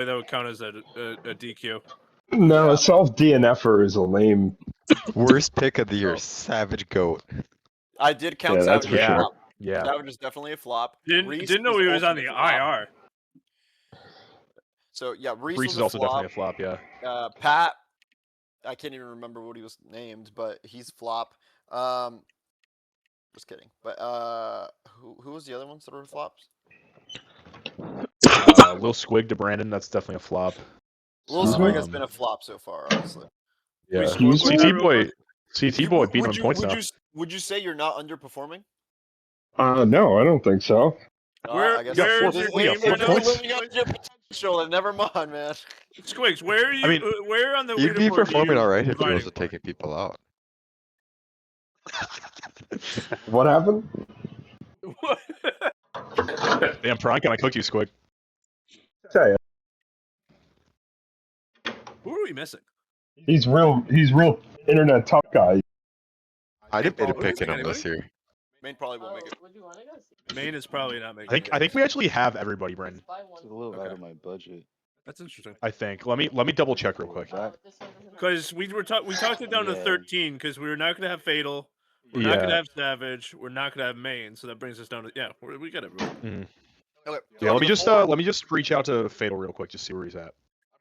That would count as a DQ. No, Yeah. a self-DNFer is a lame. Worst pick of the year, Savage Goat. I did count Yeah, that's Savage for as a sure. flop. Yeah. Savage is definitely a flop. Reese Didn't know he was on the also a flop. IR. So yeah, Reese Reese was is a also flop. definitely a flop. Yeah. Pat, I can't even remember what he was named, but he's flop. Just kidding. But who was the other ones that were flops? Lil Squig to Brandon. That's definitely a flop. Lil Squig has been a flop so far, honestly. Yeah. Excuse me? CT boy beat him in points now. Would you say you're not underperforming? No, I don't think so. I guess where is this your game you're right now? not living up to your potential. And never mind, man. Squigs, where are you? I mean, where on the You'd be leaderboard are performing you all right if he dividing wasn't for? taking people out. What happened? What? Damn, Prank, I cooked you, Squig. Tell ya, Who are we missing? he's real internet tough guy. I didn't Paul, pay to pick missing him this anybody? year. Main probably won't make it. Maine is probably not making. I think we actually have everybody, Brandon. It's a little out of my budget. That's interesting. I think. Let me double check real quick. Because we talked it down to Yeah. 13 because we were not going to have Fatal, we're not going to have Savage, we're not going to have Maine, so that brings us down to we got everyone. Okay, so Yeah, out of let me just reach out to Fatal real quick, just see where he's at.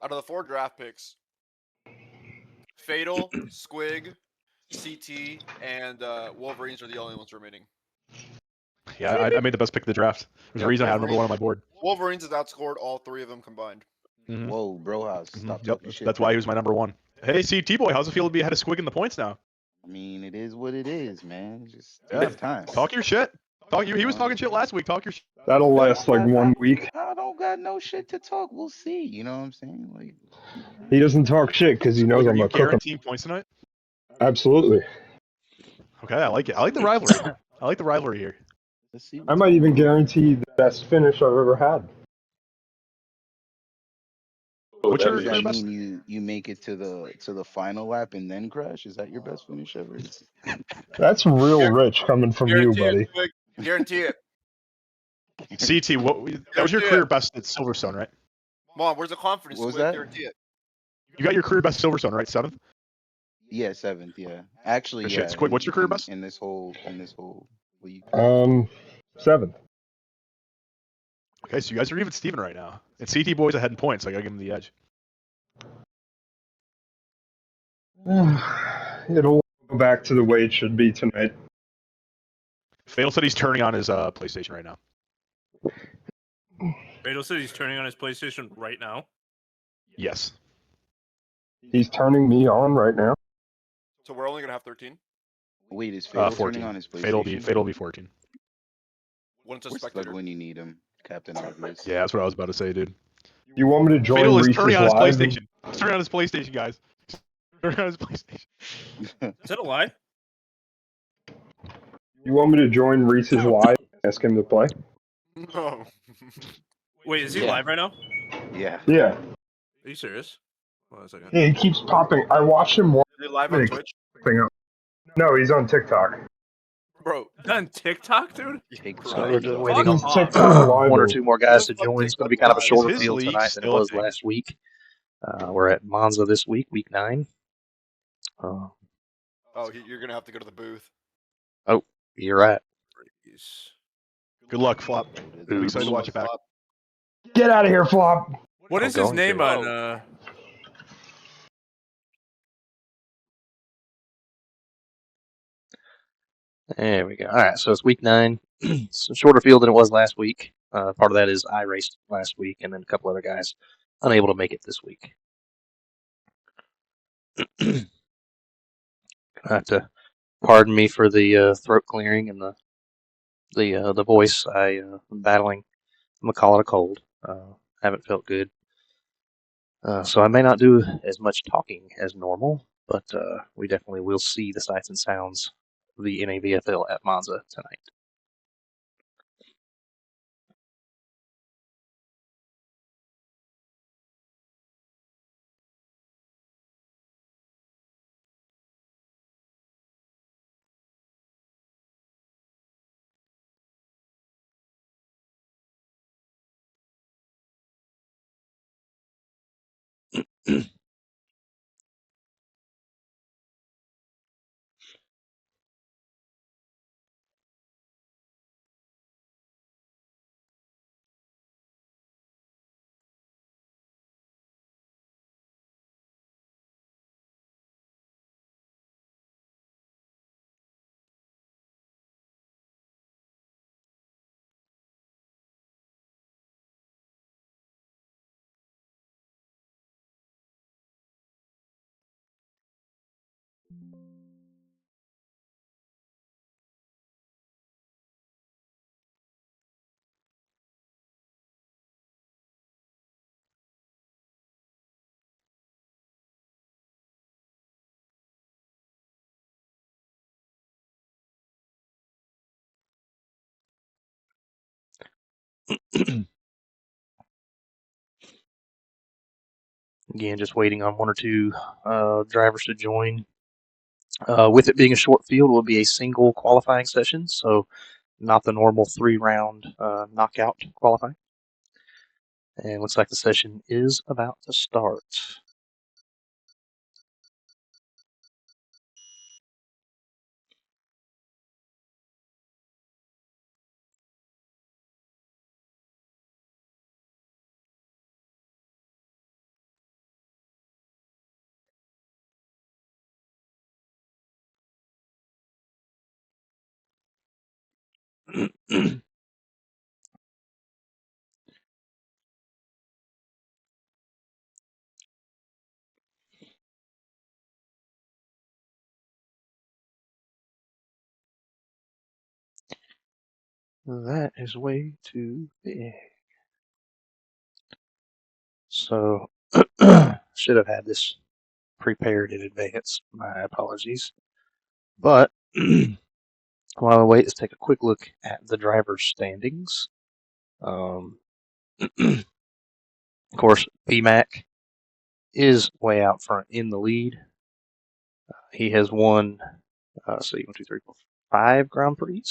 out of the 4 draft picks, Fatal, Squig, CT, and Wolverines are the only ones remaining. Yeah, I made the best pick of the draft. There's a reason I have number 1 on my board. Wolverines has outscored all 3 of them combined. Whoa, bro, house. Stop Yep, talking shit. that's why he was my number 1. Hey, CT boy, how's it feel to be ahead of Squig in the points now? I mean, it is what it is, man. Just Yeah. take time. Talk your shit. He was talking shit last week. Talk your shit. That'll last like 1 week. I don't got no shit to talk. We'll see. You know what I'm saying? Like, He doesn't talk shit because he knows Are I'm you gonna cook him. guaranteeing points tonight? Absolutely. Okay, I like it. I like the rivalry. I like the rivalry here. let's see. I might even guarantee the best finish I've ever had. What's Does your that best? mean you make it to the final lap and then crash? Is that your best finish ever? That's real rich coming from you, Guarantee buddy. it, Squig. Guarantee it. CT, that was your career best at Silverstone, right? Come on, where's the confidence? What was Squig? that? Guarantee it. You got your career best Silverstone, right? 7th? Yeah, 7th. Yeah, actually, Good yeah. shit. Squid, what's your career best? In this whole league? 7th. Okay, so you guys are even Steven right now. And CT boy's ahead in points, so I gotta give him the edge. It'll go back to the way it should be tonight. Fatal said he's turning on his PlayStation right now. Fatal said he's turning on his PlayStation right now. Yes. He's turning me on right now. So we're only gonna have 13. Wait, is Fatal 14. turning on his PlayStation? Fatal will be 14. When it's a Where's spectator. Slug when you need him, Captain Obvious? Yeah, that's what I was about to say, dude. You want me to join Fatal is Reese's turning on his live? PlayStation. He's turning on his PlayStation, guys. He's turning on his PlayStation. Is that a lie? You want me to join Reese's live? Ask him to play. No. Wait, is he Yeah. live right now? Yeah. Yeah. Are you serious? Hold on a second. Yeah, he keeps popping. I watched him Is he live on Twitch? popping up. No, he's on TikTok. Bro, On TikTok, dude? Take So we're just five. waiting Fuck on off. TikTok live. one or two more guys to Fuck join. It's TikTok going to be kind of a live. shorter Is his field league tonight than it still a was thing? last week. We're at Monza this week, week 9. oh, you're gonna have to go to the booth. You're right. Jeez. Good luck, Flop. I'm excited to watch it back. Get out of here, Flop. What I'm is his going name to. on There we go. All right, so it's week 9. It's a shorter field than it was last week. Part of that is I raced last week, and then a couple other guys unable to make it this week. Gonna have to pardon me for the throat clearing and the voice. I'm battling. I'm gonna call it a cold. Haven't felt good. So I may not do as much talking as normal, but we definitely will see the sights and sounds of the NAVFL at Monza tonight. Again, just waiting on one or two drivers to join. With it being a short field, it will be a single qualifying session, so not the normal 3-round knockout qualifying. And looks like the session is about to start. That is way too big. So, should have had this prepared in advance. My apologies. But while I wait, let's take a quick look at the driver's standings. Of course, BMAC is way out front in the lead. He has won, 1, 2, 3, 4, 5 Grand Prix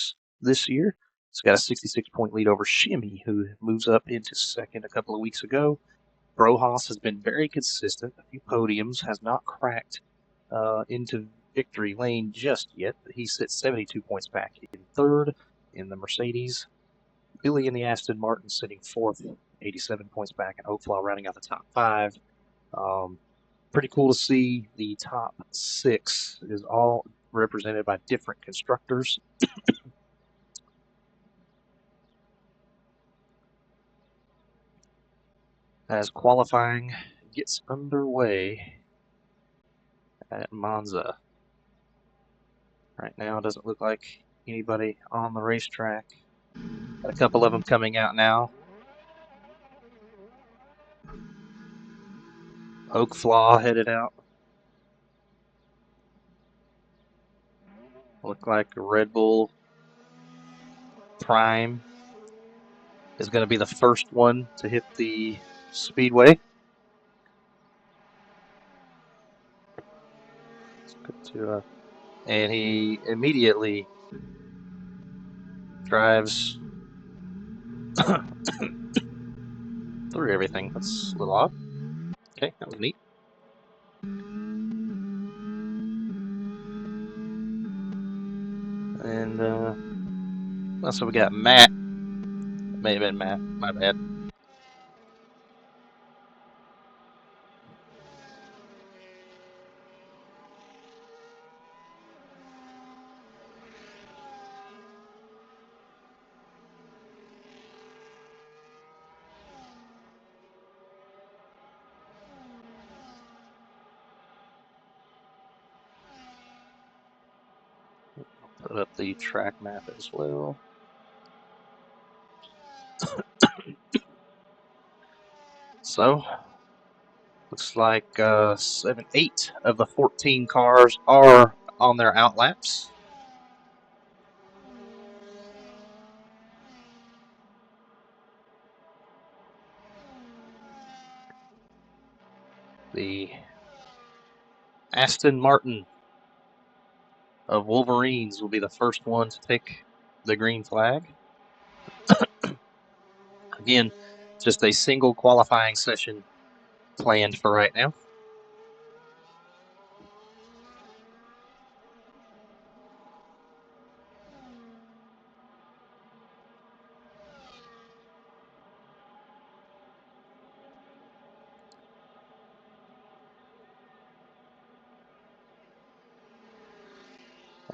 this year. He's got a 66-point lead over Shimmy, who moves up into second a couple of weeks ago. Brohas has been very consistent, a few podiums, has not cracked into victory lane just yet, but he sits 72 points back in third in the Mercedes. Billy in the Aston Martin sitting fourth, 87 points back, and Oakflaw rounding out the top 5. Pretty cool to see the top 6 is all represented by different constructors. As qualifying gets underway at Monza. Right now, it doesn't look like anybody on the racetrack. Got a couple of them coming out now. Oakflaw headed out. Look like a Red Bull Prime is going to be the first one to hit the speedway. And he immediately drives through everything. That's a little odd. Okay, that was neat. And so we got Matt. It may have been Matt. My bad. Put up the track map as well. So, looks like 8 of the 14 cars are on their outlaps. The Aston Martin of Wolverines will be the first one to take the green flag. Again, just a single qualifying session planned for right now.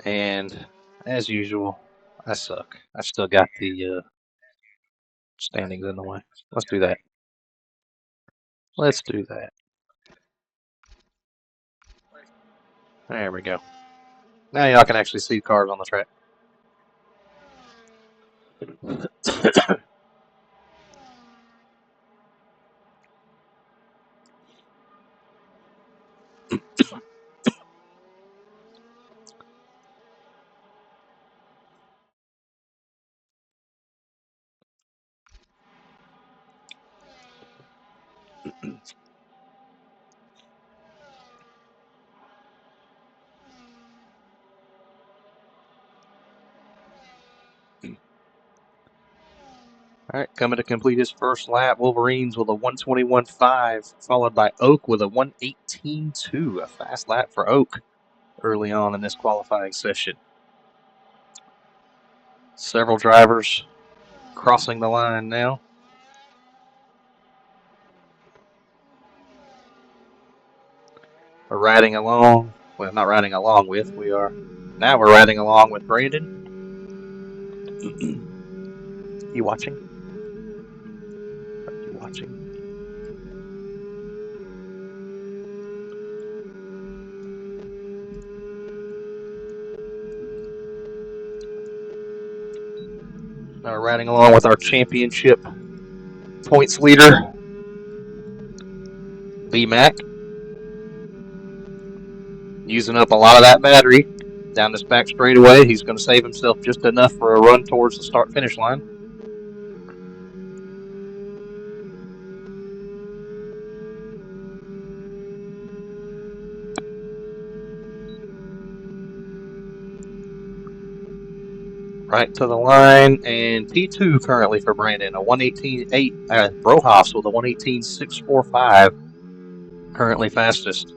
And as usual, I suck. I still got the standings in the way. Let's do that. Let's do that. There we go. Now y'all can actually see cars on the track. All right, coming to complete his first lap, Wolverines with a 121.5, followed by Oak with a 118.2. A fast lap for Oak early on in this qualifying session. Several drivers crossing the line now. We're riding along. Well, not riding along with. We're riding along with Brandon. You watching? Are you watching? Now we're riding along with our championship points leader, B-Mac. Using up a lot of that battery down this back straightaway. He's going to save himself just enough for a run towards the start-finish line. Right to the line, and P2 currently for Brandon, a 118.8. Brohoffs with a 118.645, currently fastest.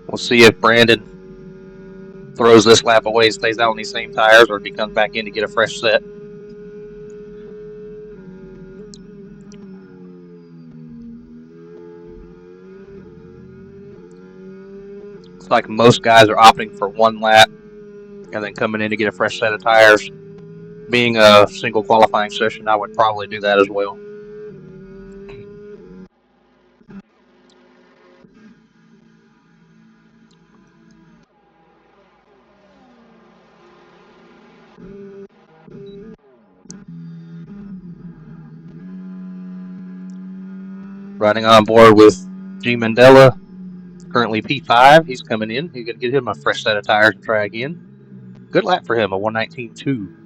We'll see if Brandon throws this lap away and stays out on these same tires, or if he comes back in to get a fresh set. Looks like most guys are opting for one lap and then coming in to get a fresh set of tires. Being a single qualifying session, I would probably do that as well. Riding on board with G. Mandela, currently P5. He's coming in. He's going to get him a fresh set of tires to try again. Good lap for him, a 119.2.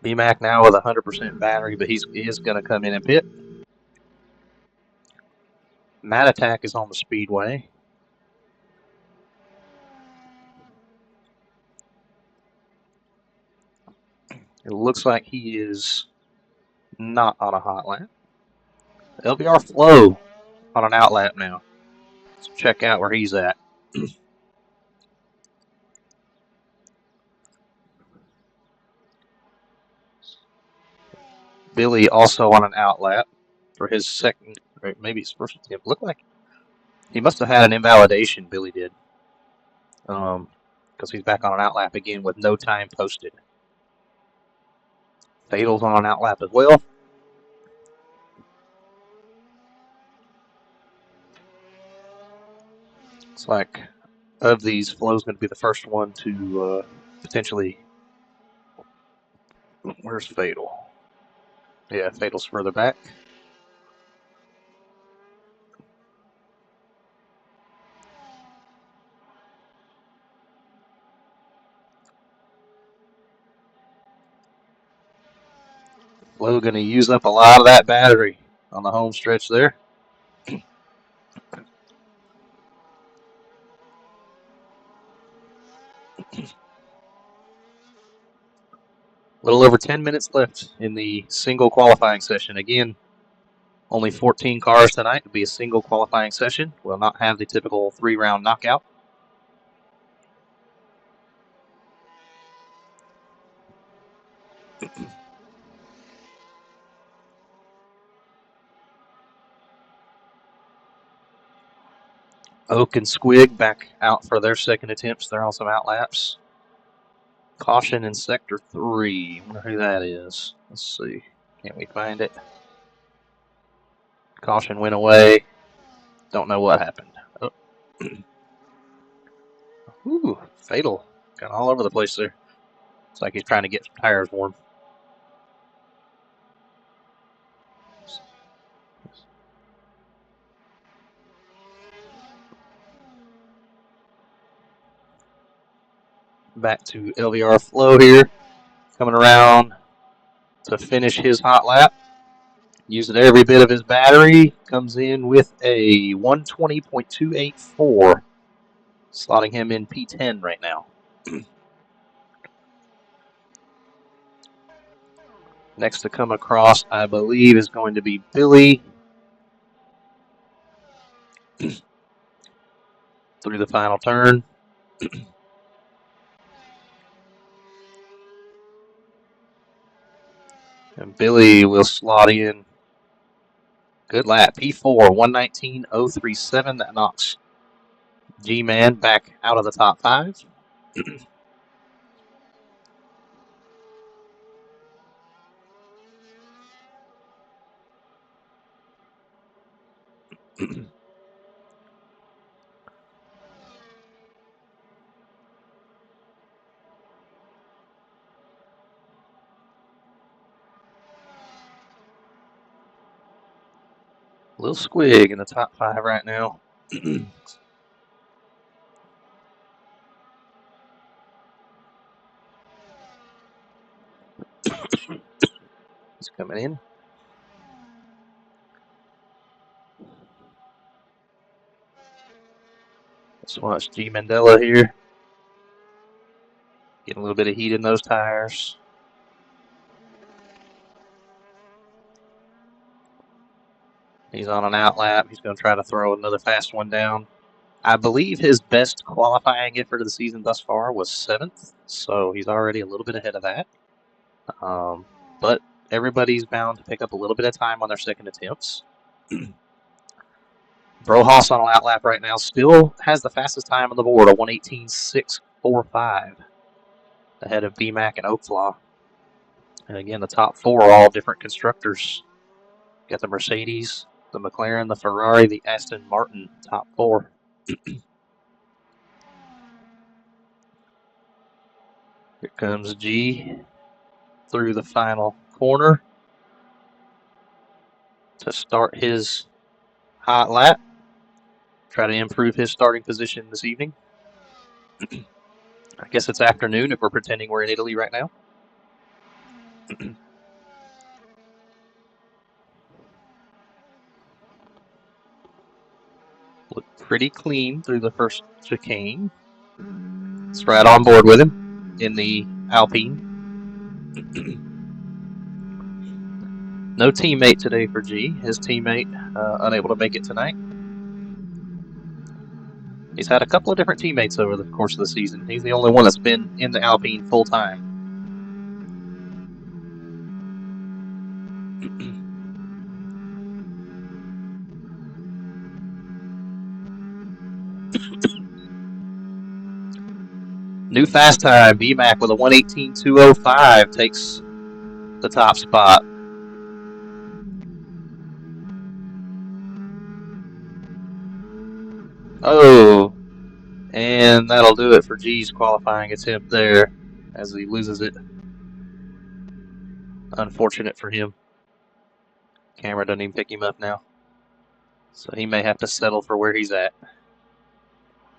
B-Mac now with 100% battery, but he is going to come in and pit. Matt Attack is on the speedway. It looks like he is not on a hot lap. LBR Flow on an out lap now. Let's check out where he's at. Billy also on an out lap for his second, or maybe his first. It looked like he must have had an invalidation. Billy did, because he's back on an out lap again with no time posted. Fatal's on an out lap as well. Looks like of these, Flow's going to be the first one to potentially. Where's Fatal? Yeah, Fatal's further back. Flow going to use up a lot of that battery on the home stretch there. A little over 10 minutes left in the single qualifying session. Again, only 14 cars tonight. It'll be a single qualifying session. We'll not have the typical 3-round knockout. Oak and Squig back out for their second attempts. They're on some out laps. Caution in Sector 3. Wonder who that is. Let's see. Can't we find it? Caution went away. Don't know what happened. Oh. Ooh, fatal. Got all over the place there. It's like he's trying to get some tires warm. Back to LVR Flow here. Coming around to finish his hot lap. Using every bit of his battery. Comes in with a 120.284. Slotting him in P10 right now. Next to come across, I believe, is going to be Billy. Through the final turn. And Billy will slot in. Good lap. P4, 119.037. That knocks G-Man back out of the top 5. Little Squig in the top 5 right now. He's coming in. Let's watch G Mandela here. Getting a little bit of heat in those tires. He's on an out lap. He's going to try to throw another fast one down. I believe his best qualifying effort of the season thus far was 7th, so he's already a little bit ahead of that. But everybody's bound to pick up a little bit of time on their second attempts. Brohoss on an out lap right now still has the fastest time on the board, a 118.645, ahead of BMAC and Oakflaw. And again, the top 4 are all different constructors. Got the Mercedes, the McLaren, the Ferrari, the Aston Martin, top 4. Here comes G through the final corner to start his hot lap. Try to improve his starting position this evening. I guess it's afternoon if we're pretending we're in Italy right now. Look pretty clean through the first chicane. It's right on board with him in the Alpine. No teammate today for G. His teammate unable to make it tonight. He's had a couple of different teammates over the course of the season. He's the only one that's been in the Alpine full time. New fast time, BMAC with a 118.205 takes the top spot. Oh, and that'll do it for G's qualifying attempt there as he loses it. Unfortunate for him. Camera doesn't even pick him up now. So he may have to settle for where he's at.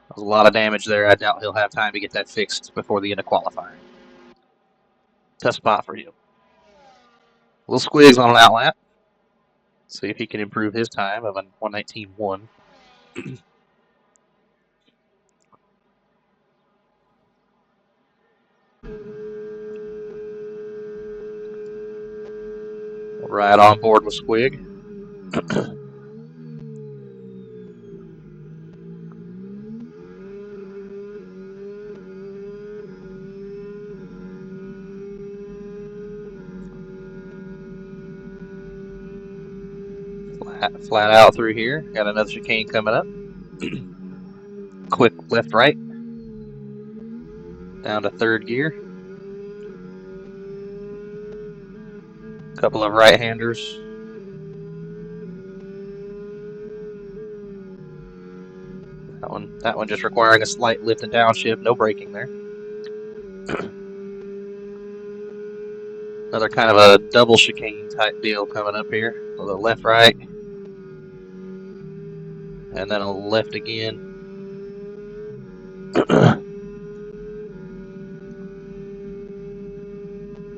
There's a lot of damage there. I doubt he'll have time to get that fixed before the end of qualifying. Tough spot for him. Little Squigs on an out lap. See if he can improve his time of a 119.1. Right on board with Squig. Flat out through here. Got another chicane coming up. Quick left right. Down to third gear. Couple of right-handers. That one just requiring a slight lift and downshift, no braking there. Another kind of a double chicane type deal coming up here with a left right. And then a left again.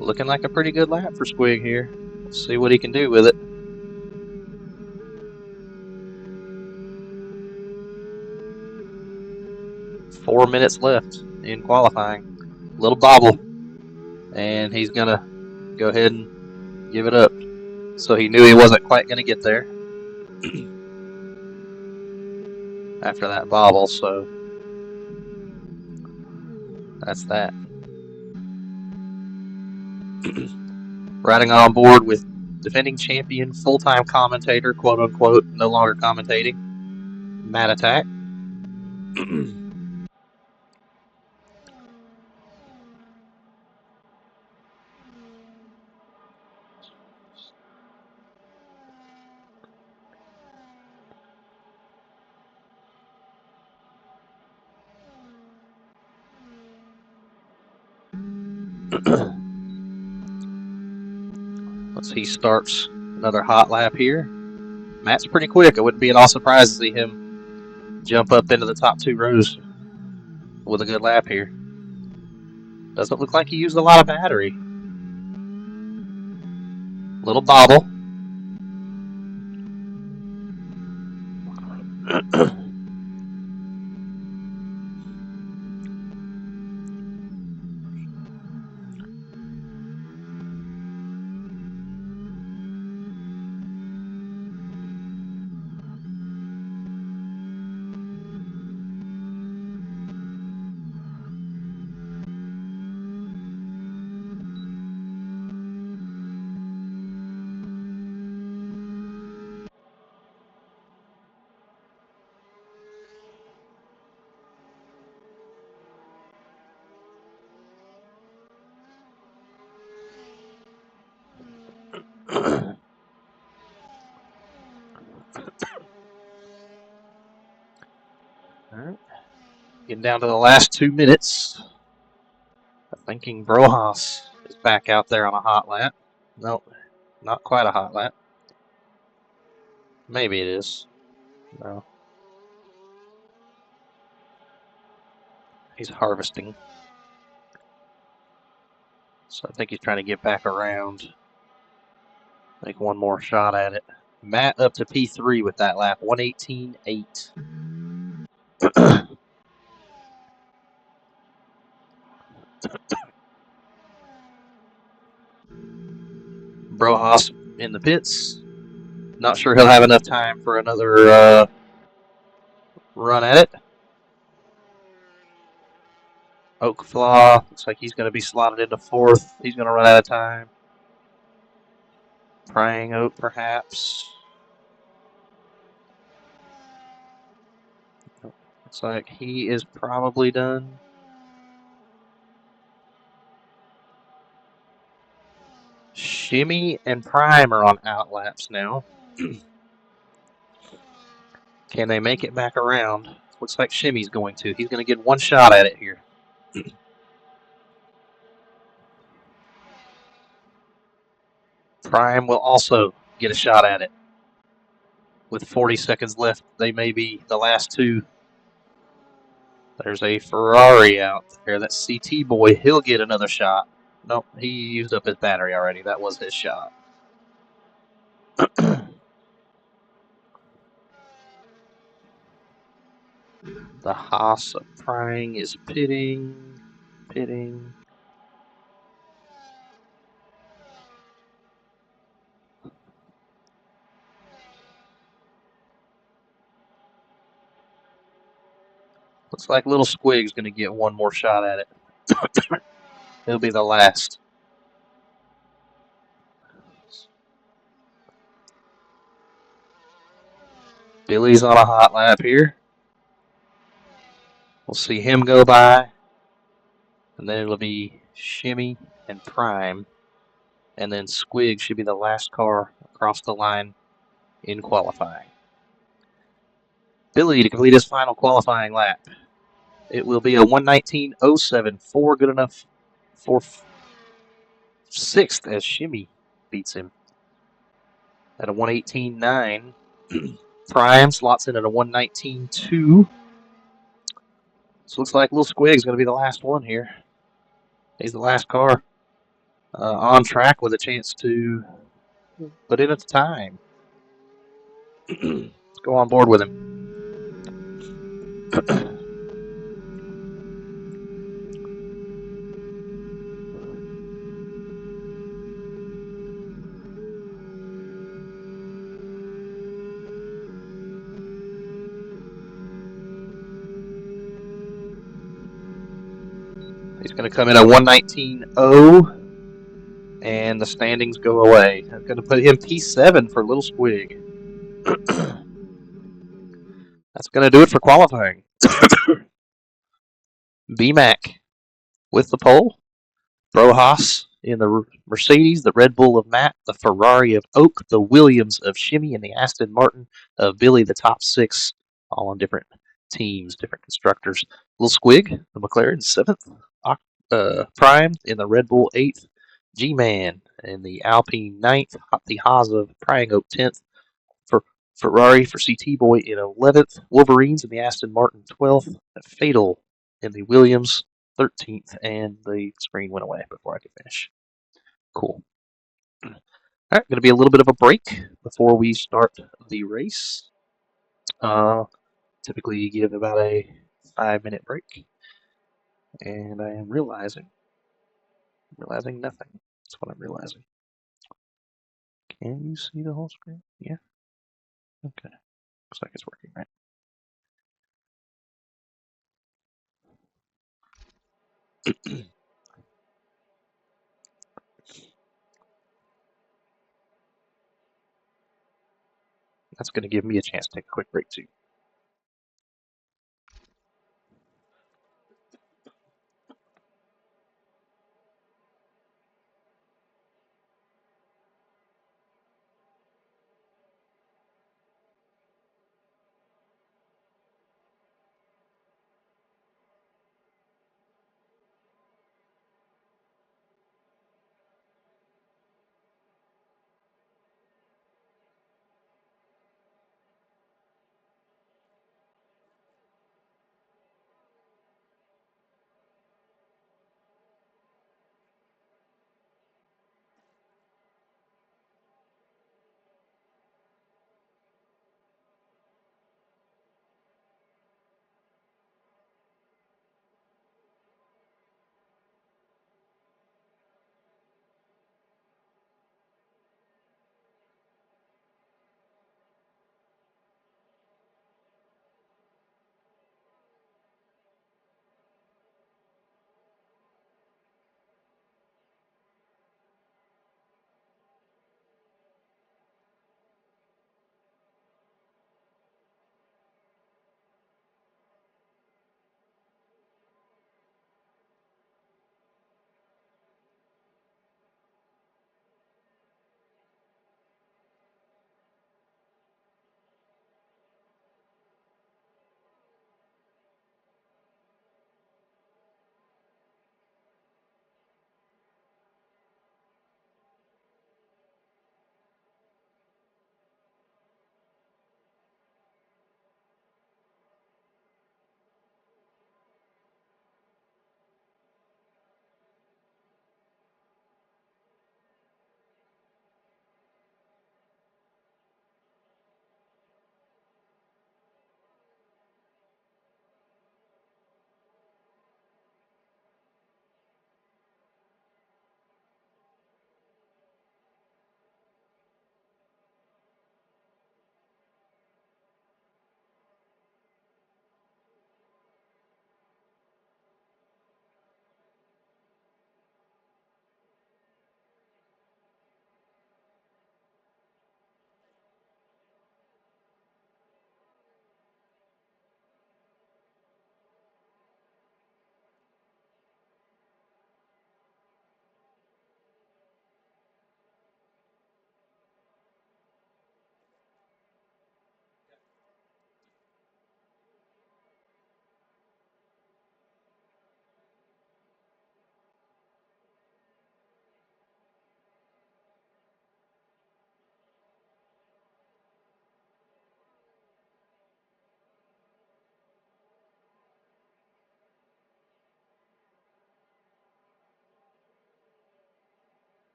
Looking like a pretty good lap for Squig here. Let's see what he can do with it. Four minutes left in qualifying. Little bobble. And he's going to go ahead and give it up. So he knew he wasn't quite going to get there after that bobble. So that's that. Riding on board with defending champion, full-time commentator, quote-unquote, no longer commentating, Matt Attack. Once he starts another hot lap here. Matt's pretty quick. I wouldn't be at all surprised to see him jump up into the top two rows with a good lap here. Doesn't look like he used a lot of battery. Little bobble. All right. Getting down to the last 2 minutes. Thinking Brojas is back out there on a hot lap. Nope, not quite a hot lap. Maybe it is. No. He's harvesting. So I think he's trying to get back around. Make one more shot at it. Matt up to P3 with that lap. 118.8. Brojas in the pits. Not sure he'll have enough time for another run at it. Oak Flaw. Looks like he's going to be slotted into fourth. He's going to run out of time. Praying Oak, perhaps. Looks like he is probably done. Shimmy and Prime are on outlaps now. Can they make it back around? Looks like Shimmy's going to. He's going to get one shot at it here. Prime will also get a shot at it. With 40 seconds left, they may be the last two. There's a Ferrari out there. That's CT Boy. He'll get another shot. Nope, he used up his battery already. That was his shot. The Haas of Prying is pitting. Looks like Little Squig's going to get one more shot at it. It'll be the last. Billy's on a hot lap here. We'll see him go by. And then it'll be Shimmy and Prime. And then Squig should be the last car across the line in qualifying. Billy to complete his final qualifying lap. It will be a 1:19.07.4, good enough for sixth as Shimmy beats him at a 1:18.9. Prime slots in at a 1:19.2. So looks like Little Squig's going to be the last one here. He's the last car on track with a chance to put in a time. Let's go on board with him. He's going to come in at 1:19.0, and the standings go away. I'm going to put him P7 for Little Squig. That's going to do it for qualifying. BMAC with the pole. Brohas in the Mercedes, the Red Bull of Matt, the Ferrari of Oak, the Williams of Shimmy, and the Aston Martin of Billy, the top six, all on different teams, different constructors. Little Squig, the McLaren, 7th. Prime in the Red Bull, 8th. G-Man in the Alpine, 9th. The Haas of Prying Oak, 10th. For Ferrari for CT Boy in 11th. Wolverines in the Aston Martin, 12th. Fatal in the Williams, 13th, and the screen went away before I could finish. Cool. All right, going to be a little bit of a break before we start the race. Typically, you give about a 5-minute break, and I am realizing nothing. That's what I'm realizing. Can you see the whole screen? Yeah. Okay. Looks like it's working, right? That's going to give me a chance to take a quick break, too.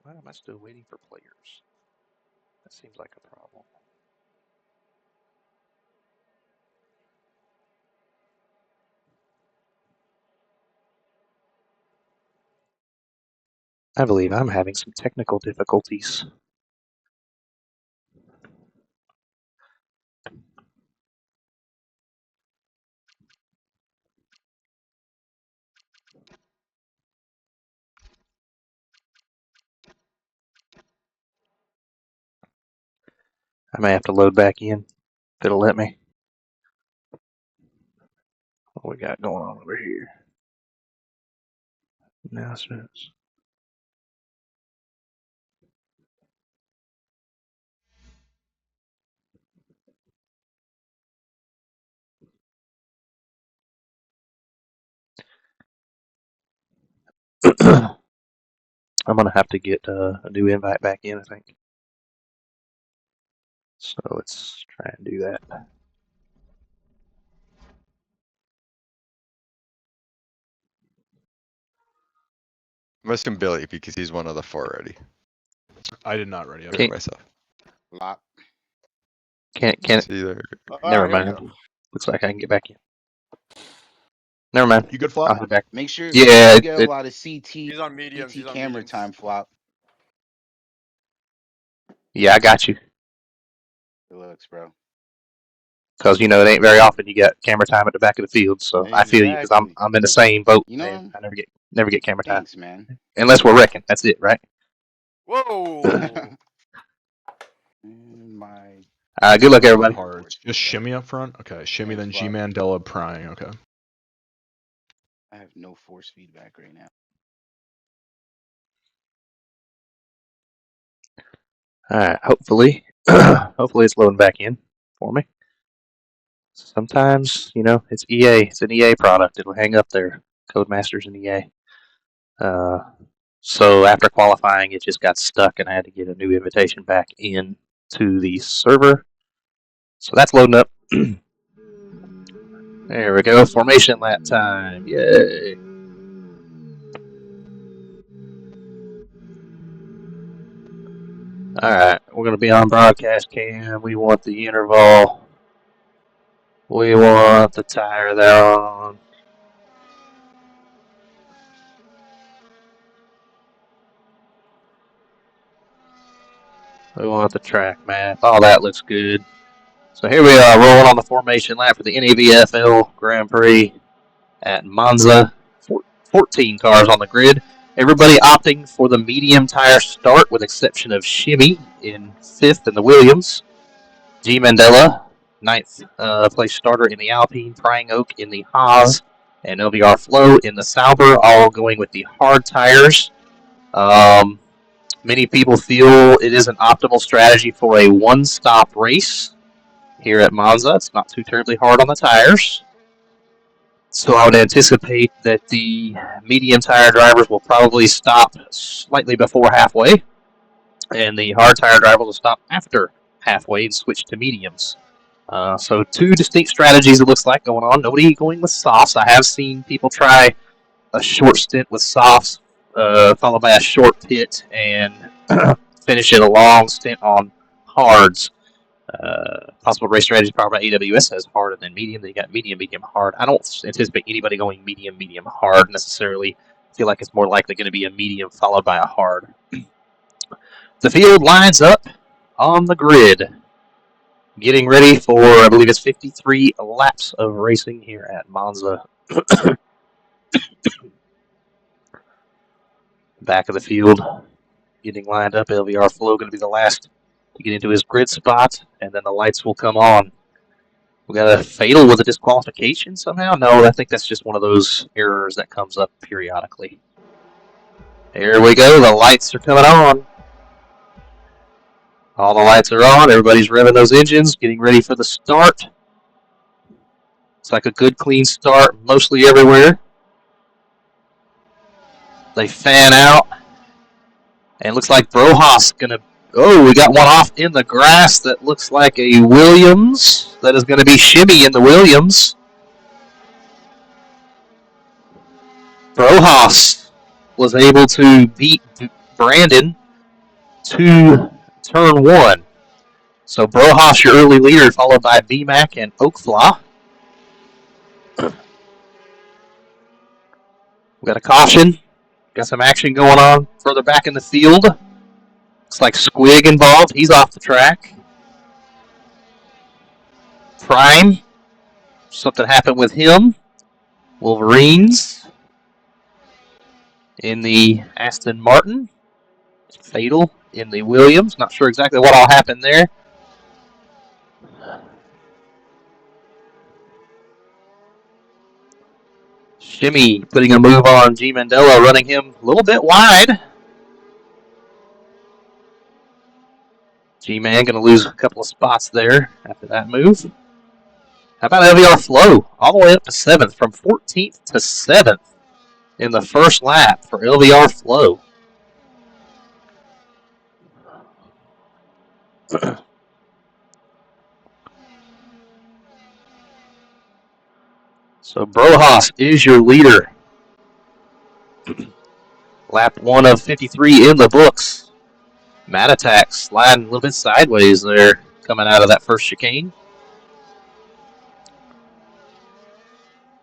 Why am I still waiting for players? That seems like a problem. I believe I'm having some technical difficulties. I may have to load back in if it'll let me. What we got going on over here? Announcements. I'm gonna have to get a new invite back in, I think. So let's try and do that. I'm asking Billy because he's one of the 4 already. I did not ready. Okay. Myself. Lock. Can't. It's either Never Alright, here we mind. go. Looks like I can get back in. Never mind. You good, I'll Flop? head back. Make sure Yeah, you get a it- lot of CT He's on mediums. He's on camera mediums. time, Flop. Yeah, I got you. Good looks, bro. Because you know it ain't very often you got camera time at the back of the field. So I feel you because Exactly. I'm in the same boat. You know? Man. I never get camera time Thanks, man. unless we're wrecking. That's it, right? Whoa! My Good luck, everybody. Cards. Just shimmy up front? Okay, shimmy, Thanks, then G Flop. Mandela prying. Okay. I have no force feedback right now. All right. Hopefully, hopefully it's loading back in for me. Sometimes, you know, it's EA. It's an EA product. It'll hang up there. Codemasters and EA. So after qualifying, it just got stuck, and I had to get a new invitation back in to the server. So that's loading up. There we go. Formation lap time. Yay. Alright, we're going to be on broadcast cam. We want the interval. We want the tire they're on. We want the track map. All that looks good. So here we are rolling on the formation lap for the NAVFL Grand Prix at Monza. 14 cars on the grid. Everybody opting for the medium tire start with exception of Shimmy in 5th in the Williams. G. Mandela, 9th place starter in the Alpine. Prying Oak in the Haas. And LVR Flow in the Sauber, all going with the hard tires. Many people feel it is an optimal strategy for a one-stop race here at Monza. It's not too terribly hard on the tires. So I would anticipate that the medium tire drivers will probably stop slightly before halfway, and the hard tire drivers will stop after halfway and switch to mediums. So 2 distinct strategies it looks like going on. Nobody going with softs. I have seen people try a short stint with softs, followed by a short pit, and finish it a long stint on hards. Possible race strategy powered by AWS has hard and then medium. Then you got medium, medium, hard. I don't anticipate anybody going medium, medium, hard necessarily. I feel like it's more likely going to be a medium followed by a hard. The field lines up on the grid, getting ready for, I believe it's 53 laps of racing here at Monza. Back of the field, getting lined up. LVR Flow going to be the last to get into his grid spot, and then the lights will come on. We got a fatal with a disqualification somehow? No, I think that's just one of those errors that comes up periodically. Here we go. The lights are coming on. All the lights are on. Everybody's revving those engines, getting ready for the start. It's like a good, clean start mostly everywhere. They fan out. And it looks like Broha's going to... Oh, we got one off in the grass that looks like a Williams. That is going to be Shimmy in the Williams. Brohas was able to beat Brandon to turn 1. So Brohoff, your early leader, followed by BMAC and Oakflaw. We got a caution. Got some action going on further back in the field. Looks like Squig involved. He's off the track. Prime. Something happened with him. Wolverines in the Aston Martin. Fatal in the Williams. Not sure exactly what all happened there. Shimmy putting a move on G. Mandela, running him a little bit wide. G-Man going to lose a couple of spots there after that move. How about LVR Flow? All the way up to 7th, from 14th to 7th in the first lap for LVR Flow. So Brohoff is your leader. Lap 1 of 53 in the books. Mat Attack sliding a little bit sideways there coming out of that first chicane.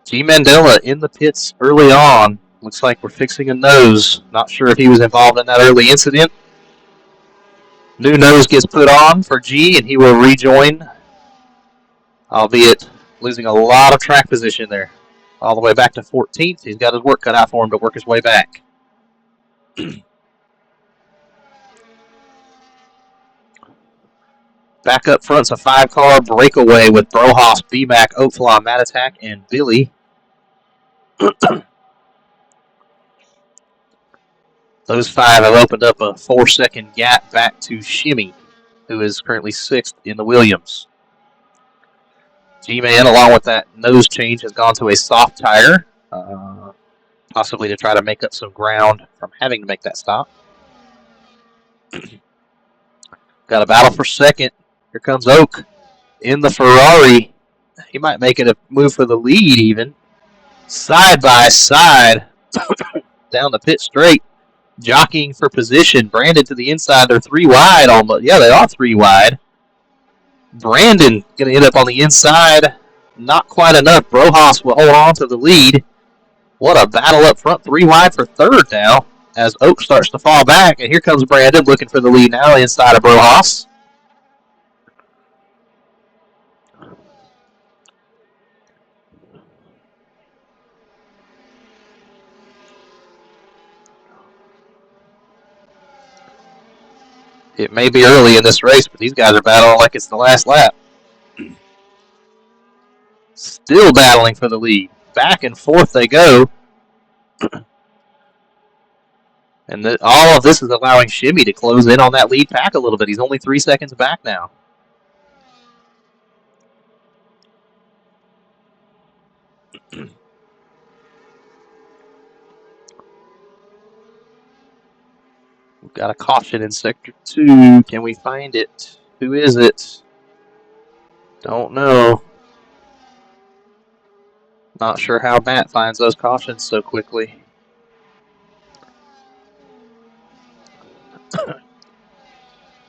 G. Mandela in the pits early on. Looks like we're fixing a nose. Not sure if he was involved in that early incident. New nose gets put on for G, and he will rejoin, albeit losing a lot of track position there. All the way back to 14th. He's got his work cut out for him to work his way back. Back up front's a 5-car breakaway with Brohoff, BMAC, Oakflaw, Mat Attack, and Billy. Those 5 have opened up a 4-second gap back to Shimmy, who is currently 6th in the Williams. G-Man, along with that nose change, has gone to a soft tire, possibly to try to make up some ground from having to make that stop. Got a battle for second. Here comes Oak in the Ferrari. He might make it a move for the lead even. Side by side down the pit straight. Jockeying for position. Brandon to the inside. They're 3 wide almost. Yeah, they are 3 wide. Brandon going to end up on the inside. Not quite enough. Brohoff will hold on to the lead. What a battle up front. 3 wide for third now as Oak starts to fall back. And here comes Brandon looking for the lead now inside of Brohoff. It may be early in this race, but these guys are battling like it's the last lap. Still battling for the lead. Back and forth they go. And all of this is allowing Shimmy to close in on that lead pack a little bit. He's only 3 seconds back now. We've got a caution in Sector 2. Can we find it? Who is it? Don't know. Not sure how Matt finds those cautions so quickly.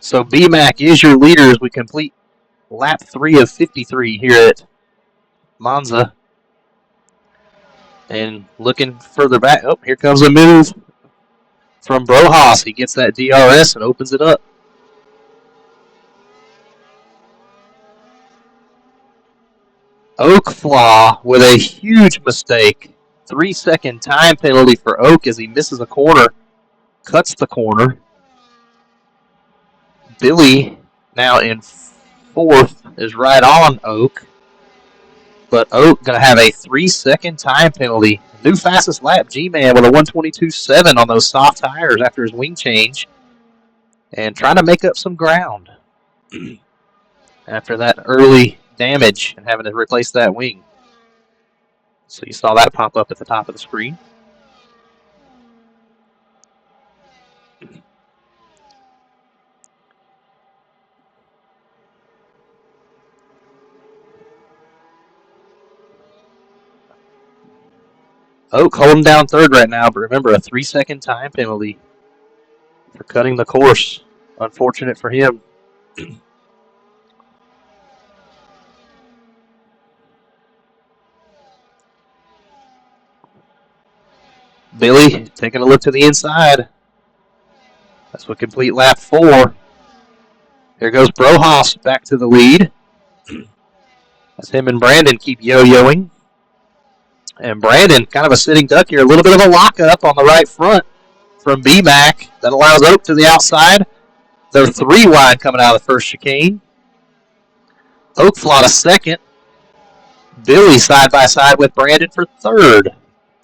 So BMAC is your leader as we complete lap 3 of 53 here at Monza. And looking further back, oh, here comes a move from Brohoff. He gets that DRS and opens it up. Oakflaw with a huge mistake. 3-second time penalty for Oak as he misses a corner. Cuts the corner. Billy, now in 4th, is right on Oak. But Oak going to have a 3-second time penalty. New fastest lap, G-Man with a 122.7 on those soft tires after his wing change. And trying to make up some ground after that early damage and having to replace that wing. So you saw that pop up at the top of the screen. Oak holding down 3rd right now, but remember a 3-second time penalty for cutting the course Unfortunate for him. Billy taking a look to the inside. That's what complete lap 4. Here goes Brohoff back to the lead. As him and Brandon keep yo-yoing. And Brandon, kind of a sitting duck here. A little bit of a lockup on the right front from B-Mac. That allows Oak to the outside. They're 3 wide coming out of the first chicane. Oak Flott a second. Billy side by side with Brandon for third.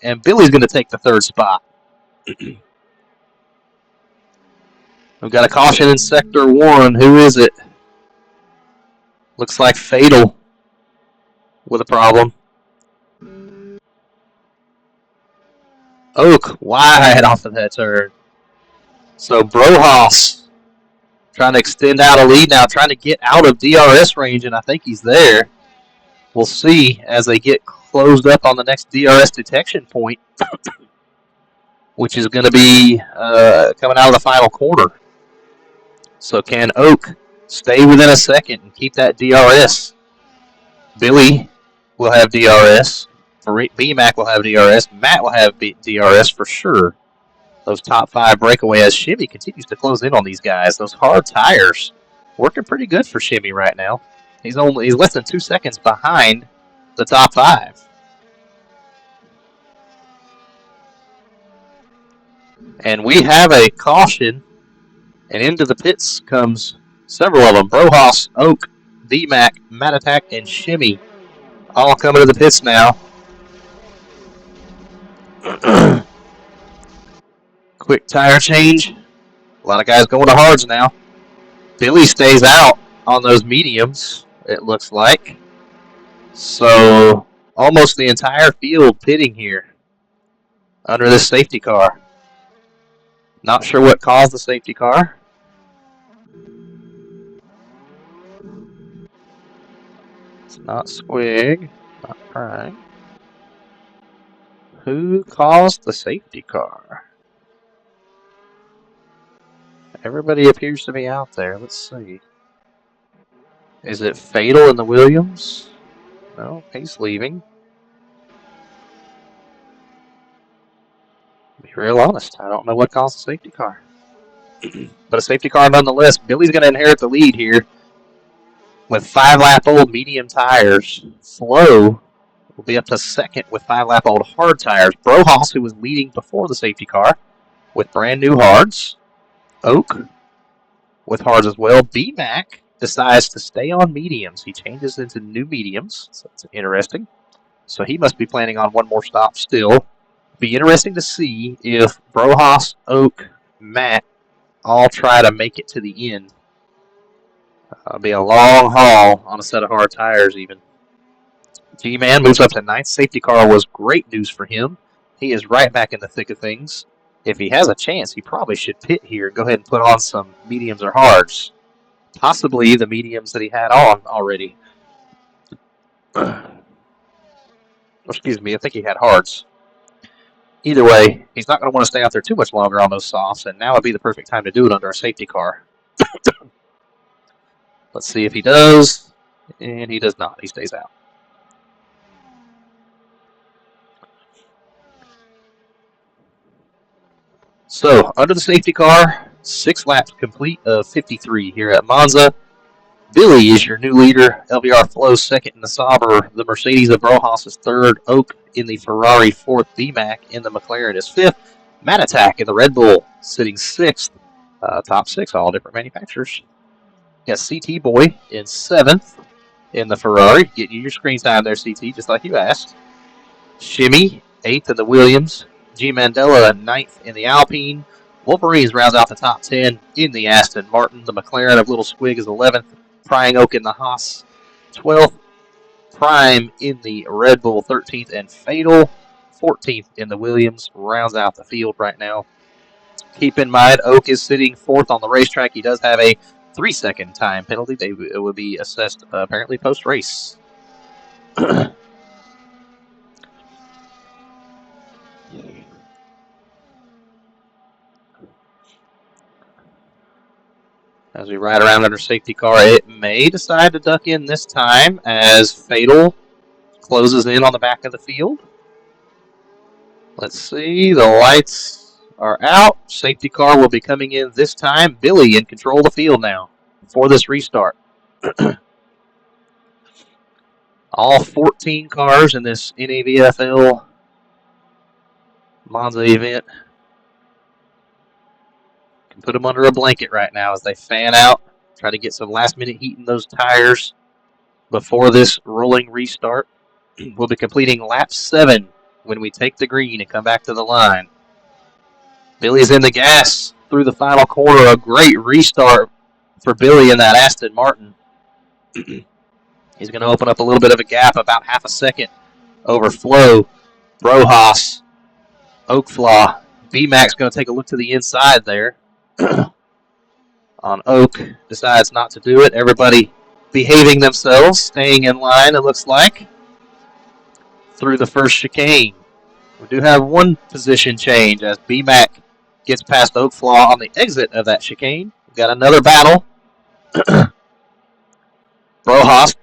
And Billy's going to take the third spot. We've got a caution in sector 1. Who is it? Looks like Fatal with a problem. Oak wide off of that turn. So Brohoff trying to extend out a lead now, trying to get out of DRS range, and I think he's there. We'll see as they get closed up on the next DRS detection point, which is going to be coming out of the final corner. So can Oak stay within a second and keep that DRS? Billy will have DRS. B-Mac will have DRS. Matt will have DRS for sure. Those top 5 breakaway as Shimmy continues to close in on these guys. Those hard tires working pretty good for Shimmy right now. He's less than 2 seconds behind the top 5. And we have a caution, and into the pits comes several of them. Brohoff, Oak, B-Mac, Matt Attack, and Shimmy all coming to the pits now. Quick tire change. A lot of guys going to hards now. Billy stays out on those mediums, it looks like. So almost the entire field pitting here under this safety car. Not sure what caused the safety car. It's not Squig, not Prime. Who caused the safety car? Everybody appears to be out there. Let's see. Is it Fatal in the Williams? No, he's leaving. To be real honest, I don't know what caused the safety car. But a safety car nonetheless. Billy's going to inherit the lead here with 5-lap-old medium tires. Flo will be up to second with 5-lap-old hard tires. Brohoff, who was leading before the safety car, with brand new hards. Oak with hards as well. B-Mac decides to stay on mediums. He changes into new mediums, so that's interesting. So he must be planning on one more stop still. Be interesting to see if Brohoff, Oak, Matt all try to make it to the end. It'll be a long haul on a set of hard tires even. G-Man moves up to 9th. Safety car was great news for him. He is right back in the thick of things. If he has a chance, he probably should pit here and go ahead and put on some mediums or hards. Possibly the mediums that he had on already. Excuse me, I think he had hards. Either way, he's not going to want to stay out there too much longer on those softs, and now would be the perfect time to do it under a safety car. Let's see if he does. And he does not. He stays out. So, under the safety car, 6 laps complete of 53 here at Monza. Billy is your new leader. LBR Flow second in the Sauber. The Mercedes of Brohoff is third. Oak in the Ferrari fourth. B-Mac in the McLaren is fifth. Matt Attack in the Red Bull sitting sixth. Top 6, all different manufacturers. Got CT Boy in 7th in the Ferrari. Getting you your screen time there, CT, just like you asked. Shimmy, 8th in the Williams. G. Mandela, 9th in the Alpine. Wolverines rounds out the top 10 in the Aston Martin. The McLaren of Little Squig is 11th. Prying Oak in the Haas, 12th. Prime in the Red Bull, 13th. And Fatal, 14th in the Williams. Rounds out the field right now. Keep in mind, Oak is sitting 4th on the racetrack. He does have a 3-second time penalty. It will be assessed apparently post-race. As we ride around under safety car, it may decide to duck in this time as Fatal closes in on the back of the field. Let's see, the lights are out. Safety car will be coming in this time. Billy in control of the field now for this restart. All 14 cars in this NAVFL Monza event. Can put them under a blanket right now as they fan out. Try to get some last minute heat in those tires before this rolling restart. We'll be completing lap 7 when we take the green and come back to the line. Billy's in the gas through the final corner. A great restart for Billy in that Aston Martin. He's going to open up a little bit of a gap, about half a second over Flo, Brojas, Oakflaw. B-Mac's going to take a look to the inside there. On Oak, decides not to do it. Everybody behaving themselves, staying in line, it looks like, through the first chicane. We do have one position change as B-Mac gets past Oakflaw on the exit of that chicane. We've got another battle. Brojas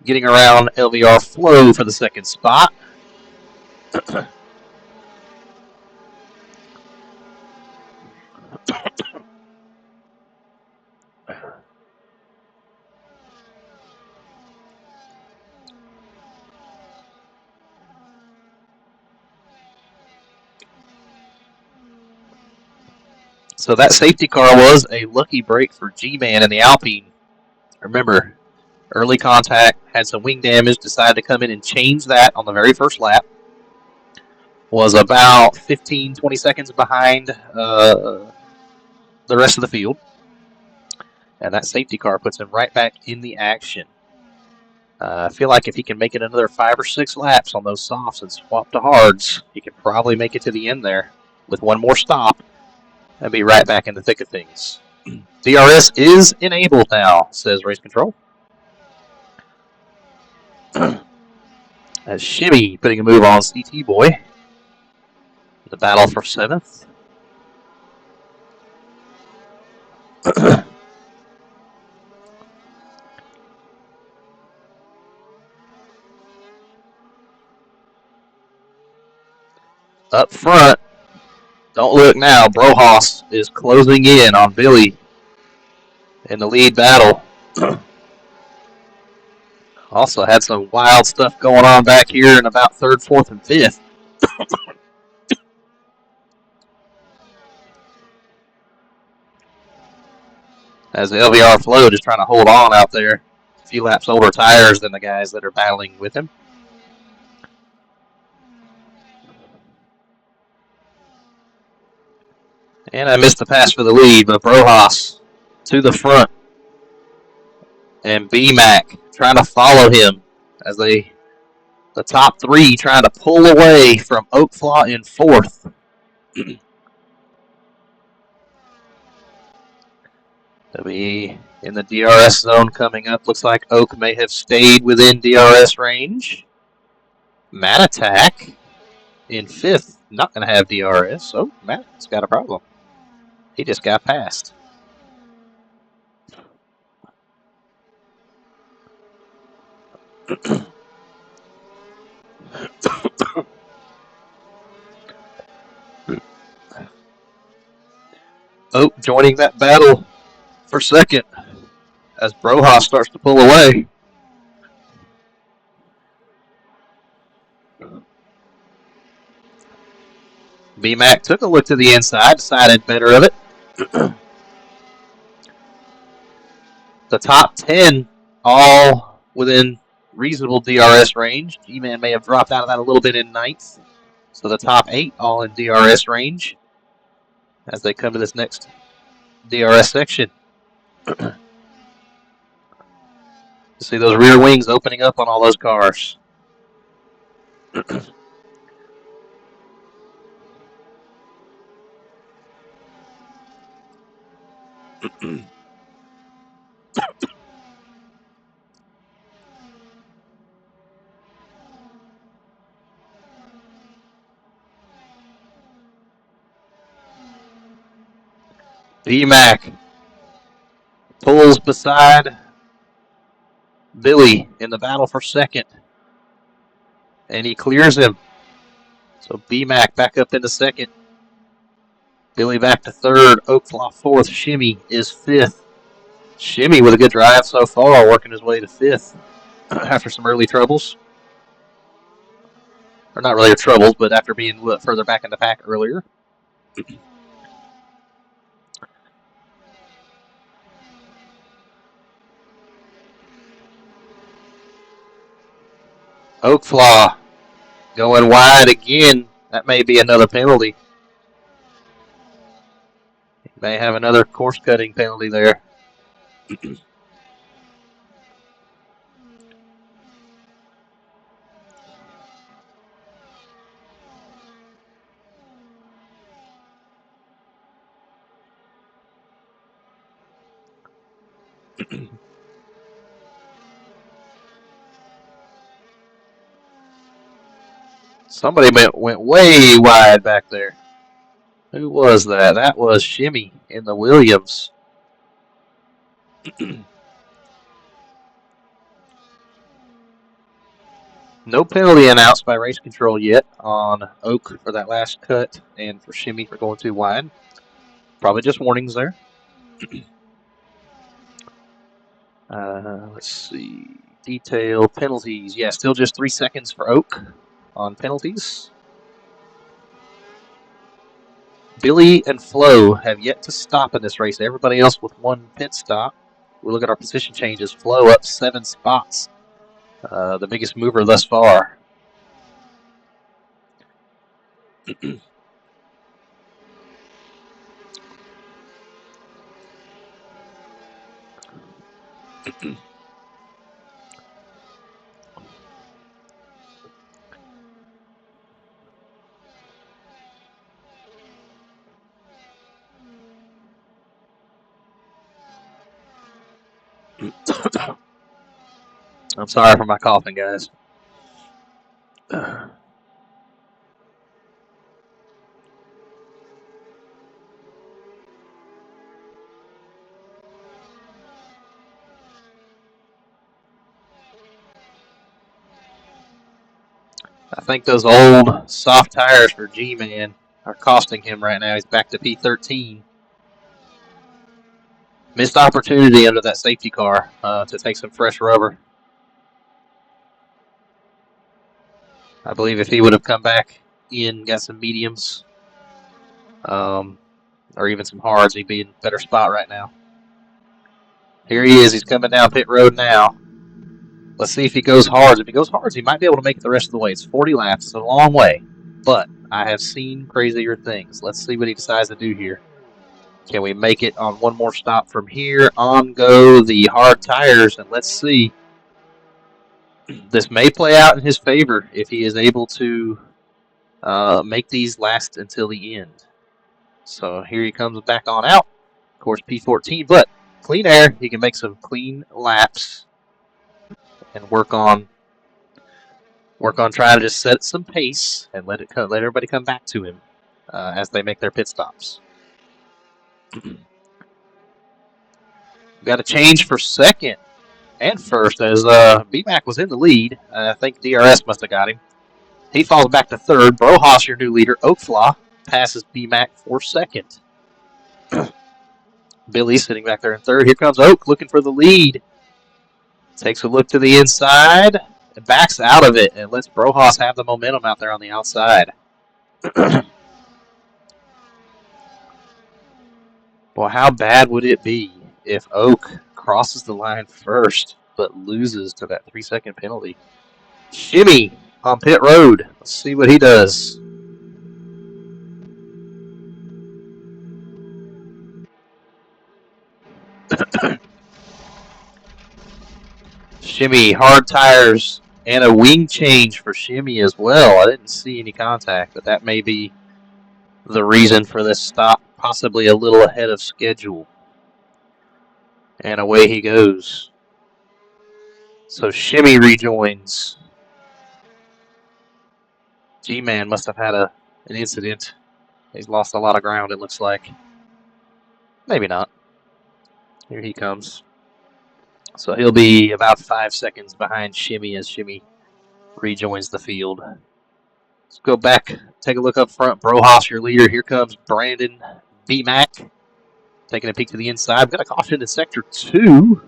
getting around LVR Flo for the second spot. So that safety car was a lucky break for G-Man in the Alpine. Remember, early contact, had some wing damage, decided to come in and change that on the very first lap. Was about 15, 20 seconds behind the rest of the field. And that safety car puts him right back in the action. I feel like if he can make it another 5 or 6 laps on those softs and swap to hards, he can probably make it to the end there with one more stop and be right back in the thick of things. DRS is enabled now, says Race Control. As Shimmy putting a move on CT Boy. The battle for 7th. Up front, don't look now, Brojas is closing in on Billy in the lead battle. Also had some wild stuff going on back here in about 3rd, 4th, and 5th. As the LVR Flo just trying to hold on out there. A few laps older tires than the guys that are battling with him. And I missed the pass for the lead, but Brojas to the front. And B-Mac trying to follow him as the top 3 trying to pull away from Oakflaw in 4th. They'll be in the DRS zone coming up. Looks like Oak may have stayed within DRS range. Matt Attack in 5th, not going to have DRS. Oh, Matt's got a problem. He just got passed. Oak joining that battle for 2nd as Brojas starts to pull away. B-Mac took a look to the inside, decided better of it. The top 10 all within reasonable DRS range. G-Man may have dropped out of that a little bit in 9th. So the top 8 all in DRS range as they come to this next DRS section. See those rear wings opening up on all those cars. B-Mac Pulls beside Billy in the battle for second. And he clears him. So B-Mac back up into second. Billy back to third. Oakflaw fourth. Shimmy is fifth. Shimmy with a good drive so far, working his way to fifth after some early troubles. Or not really troubles, but after being further back in the pack earlier. Oakflaw going wide again. That may be another penalty. He may have another course-cutting penalty there. Somebody went way wide back there. Who was that? That was Shimmy in the Williams. No penalty announced by race control yet on Oak for that last cut and for Shimmy for going too wide. Probably just warnings there. Let's see. Detail penalties. Yeah, still just 3 seconds for Oak on penalties. Billy and Flo have yet to stop in this race. Everybody else with one pit stop. We look at our position changes. Flo up 7 spots. The biggest mover thus far. I'm sorry for my coughing, guys. I think those old soft tires for G-Man are costing him right now. He's back to P13. Missed opportunity under that safety car to take some fresh rubber. I believe if he would have come back in, got some mediums, or even some hards, he'd be in a better spot right now. Here he is. He's coming down pit road now. Let's see if he goes hards. If he goes hards, he might be able to make it the rest of the way. It's 40 laps. It's a long way. But I have seen crazier things. Let's see what he decides to do here. Can we make it on one more stop from here? On go the hard tires, and let's see. This may play out in his favor if he is able to make these last until the end. So here he comes back on out. Of course, P14, but clean air. He can make some clean laps and work on trying to just set some pace and let everybody come back to him as they make their pit stops. Got a change for second and first as B-Mac was in the lead. I think DRS must have got him. He falls back to third. Brohoss, your new leader. Oakflaw passes B-Mac for second. Billy sitting back there in third. Here comes Oak looking for the lead. Takes a look to the inside and backs out of it and lets Brohoss have the momentum out there on the outside. Well, how bad would it be if Oak crosses the line first but loses to that 3-second penalty? Shimmy on pit road. Let's see what he does. Shimmy, hard tires, and a wing change for Shimmy as well. I didn't see any contact, but that may be the reason for this stop, possibly a little ahead of schedule. And away he goes. So Shimmy rejoins. G-Man must have had an incident. He's lost a lot of ground, it looks like. Maybe not. Here he comes. So he'll be about 5 seconds behind Shimmy as Shimmy rejoins the field. Let's go back, take a look up front. Brohoff, your leader. Here comes Brandon B-Mac. Taking a peek to the inside. We've got a caution in Sector 2.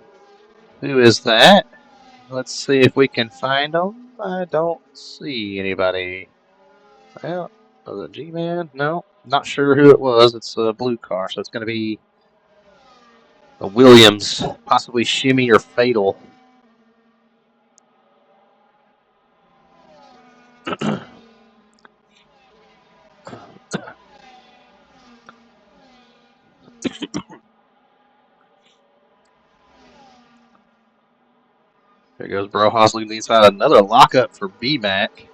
Who is that? Let's see if we can find him. I don't see anybody. Well, was it G-Man? No, not sure who it was. It's a blue car, so it's going to be a Williams, possibly Shimmy or Fatal. There goes Bro Hosley leads out. Another lockup for B-Mac.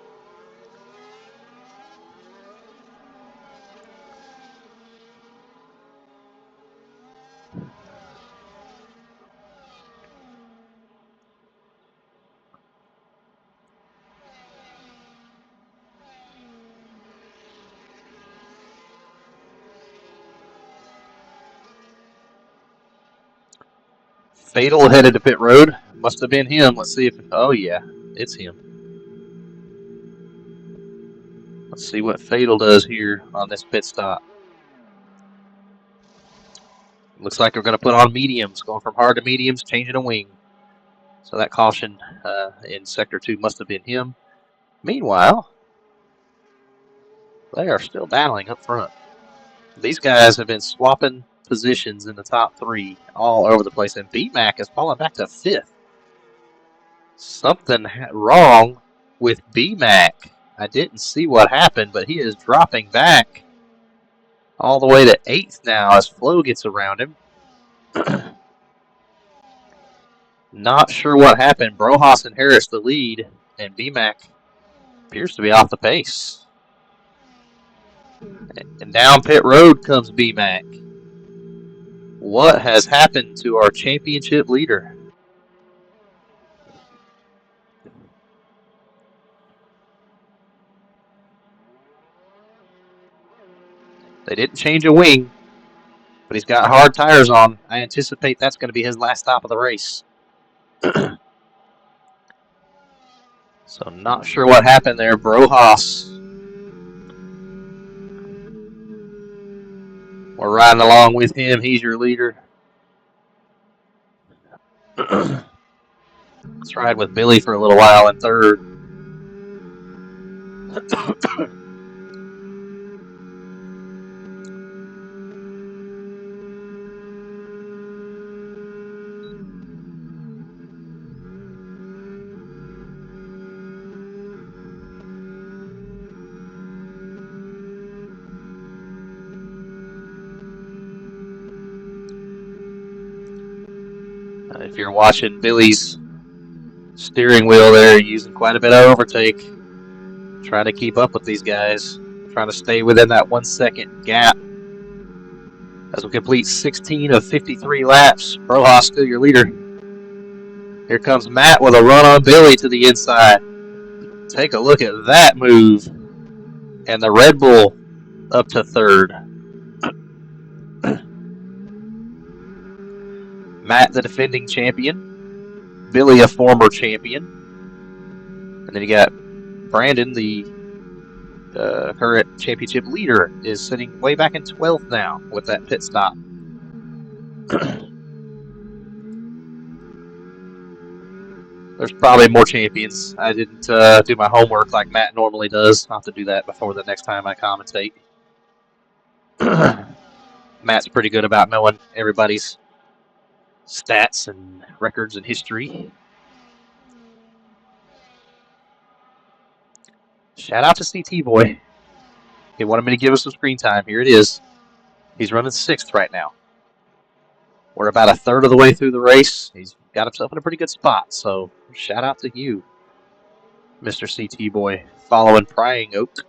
Fatal headed to pit road. Must have been him. Let's see if. Oh, yeah, it's him. Let's see what Fatal does here on this pit stop. Looks like we're going to put on mediums, going from hard to mediums, changing a wing. So that caution in Sector 2 must have been him. Meanwhile, they are still battling up front. These guys have been swapping positions in the top 3 all over the place, and B-Mac is falling back to 5th. Something wrong with B-Mac. I didn't see what happened, but he is dropping back all the way to 8th now as Flo gets around him. Not sure what happened. Brohoff inherits the lead, and B-Mac appears to be off the pace. And down pit road comes B-Mac. What has happened to our championship leader? They didn't change a wing, but he's got hard tires on. I anticipate that's going to be his last stop of the race. So not sure what happened there. Brohoff. We're riding along with him. He's your leader. Let's ride with Billy for a little while in 3rd. If you're watching Billy's steering wheel there, using quite a bit of overtake, trying to keep up with these guys, trying to stay within that 1 second gap. As we complete 16 of 53 laps, Brohoff still your leader. Here comes Matt with a run on Billy to the inside. Take a look at that move. And the Red Bull up to 3rd. Matt, the defending champion. Billy, a former champion. And then you got Brandon, the current championship leader, is sitting way back in 12th now with that pit stop. There's probably more champions. I didn't do my homework like Matt normally does. I'll have to do that before the next time I commentate. Matt's pretty good about knowing everybody's stats and records and history. Shout out to CT Boy. He wanted me to give us some screen time. Here it is. He's running 6th right now. We're about a 3rd of the way through the race. He's got himself in a pretty good spot. So shout out to you, Mr. CT Boy, following Prying Oak.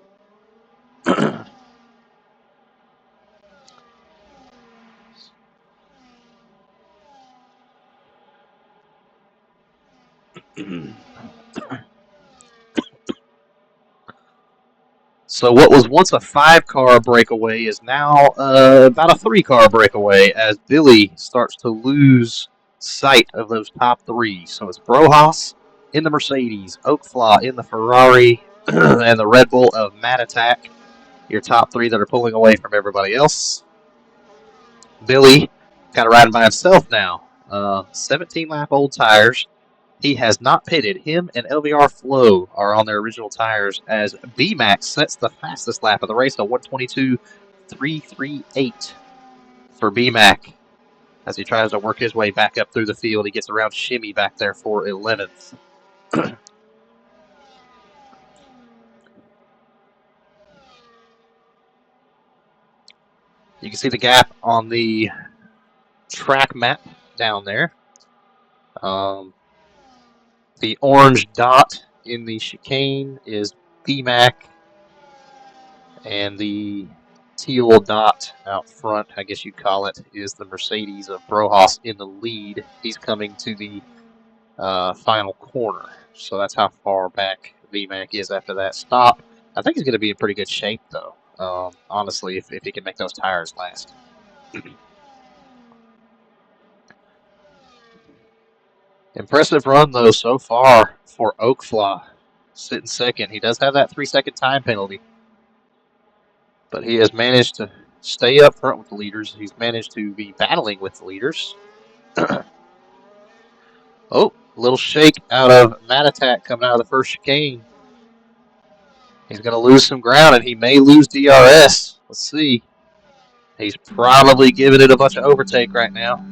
So what was once a 5-car breakaway is now about a 3-car breakaway as Billy starts to lose sight of those top 3. So it's Brojas in the Mercedes, Oakflaw in the Ferrari, and the Red Bull of Mad Attack. Your top 3 that are pulling away from everybody else. Billy kind of riding by himself now. 17-lap old tires. He has not pitted. Him and LVR Flow are on their original tires as B-Max sets the fastest lap of the race, a 122.338 for B-Mac. As he tries to work his way back up through the field, he gets around Shimmy back there for 11th. You can see the gap on the track map down there. The orange dot in the chicane is B-Mac, and the teal dot out front, I guess you'd call it, is the Mercedes of Brojas in the lead. He's coming to the final corner, so that's how far back B-Mac is after that stop. I think he's going to be in pretty good shape, though, honestly, if he can make those tires last. Impressive run, though, so far for Oakflaw. Sitting second. He does have that 3-second time penalty, but he has managed to stay up front with the leaders. He's managed to be battling with the leaders. Oh, a little shake out of Mad Attack coming out of the first chicane. He's going to lose some ground, and he may lose DRS. Let's see. He's probably giving it a bunch of overtake right now.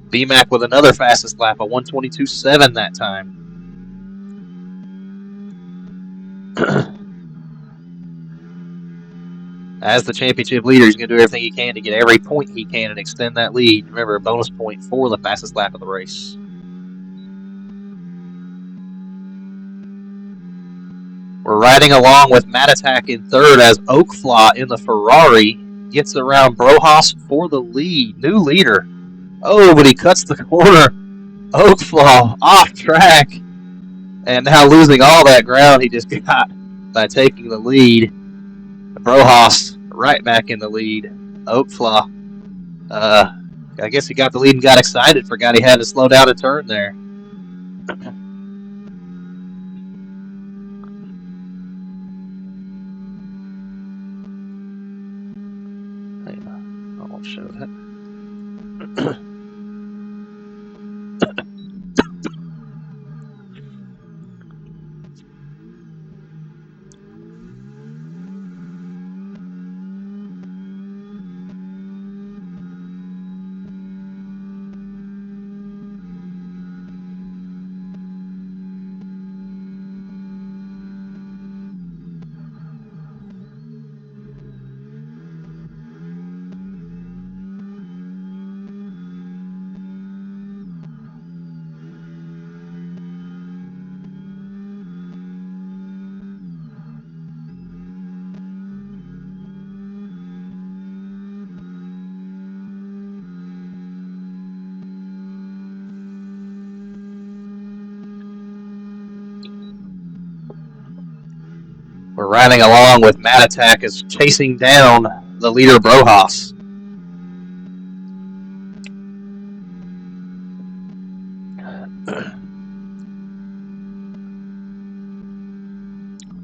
B-Mac with another fastest lap, a 122.7 that time. As the championship leader, he's going to do everything he can to get every point he can and extend that lead. Remember, a bonus point for the fastest lap of the race. We're riding along with Mad Attack in third as Oakflaw in the Ferrari gets around Brojas for the lead. New leader. Oh, but he cuts the corner. Oakflaw off track. And now losing all that ground he just got by taking the lead. Brojas right back in the lead. Oakflaw, I guess he got the lead and got excited, forgot he had to slow down a turn there. I won't show that. We're riding along with Mad Attack is chasing down the leader Brojas.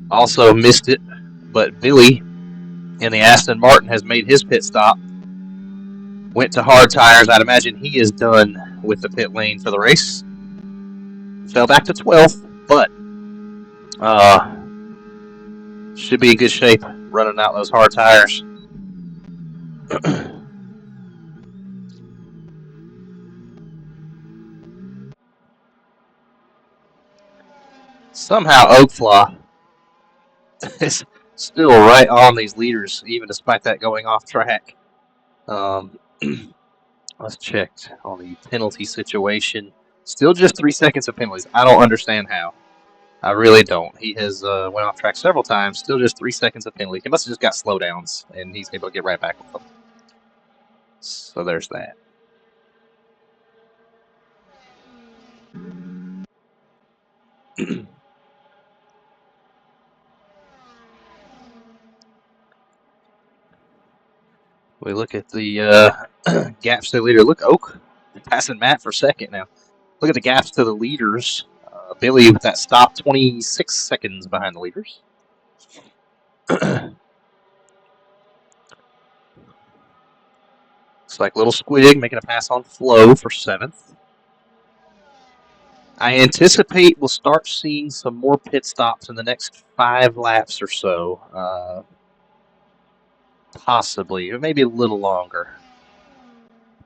Also missed it, but Billy in the Aston Martin has made his pit stop. Went to hard tires. I'd imagine he is done with the pit lane for the race. Fell back to 12th, but should be in good shape running out those hard tires. Somehow Oakflaw is still right on these leaders, even despite that going off track. Let's check on the penalty situation. Still just 3 seconds of penalties. I don't understand how. I really don't. He has went off track several times. Still just 3 seconds of penalty. He must have just got slowdowns, and he's able to get right back with them. So there's that. we look at the gaps to the leader. Look, Oak passing Matt for second now. Look at the gaps to the leaders. Billy with that stop, 26 seconds behind the leaders. Looks like Little Squig making a pass on Flo for 7th. I anticipate we'll start seeing some more pit stops in the next 5 laps or so. Possibly, or maybe a little longer.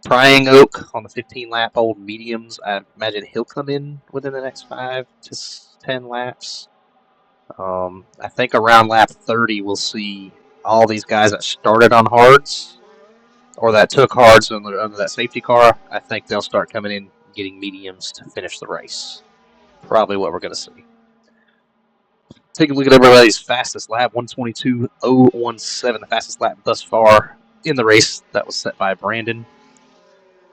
Prying Oak on the 15-lap old mediums. I imagine he'll come in within the next 5 to 10 laps. I think around lap 30 we'll see all these guys that started on hards or that took hards under that safety car. I think they'll start coming in getting mediums to finish the race. Probably what we're going to see. Take a look at everybody's fastest lap, 122.017, the fastest lap thus far in the race. That was set by Brandon.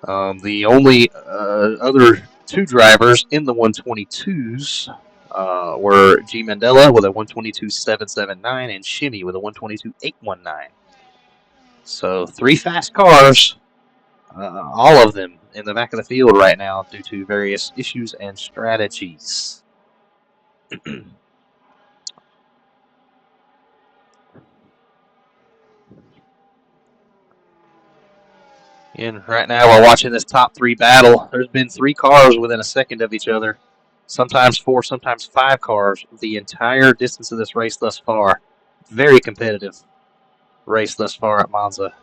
The only other 2 drivers in the 122s were G. Mandela with a 122.779 and Shimmy with a 122.819. So 3 fast cars, all of them in the back of the field right now due to various issues and strategies. And right now we're watching this top 3 battle. There's been 3 cars within a second of each other. Sometimes 4, sometimes 5 cars the entire distance of this race thus far. Very competitive race thus far at Monza.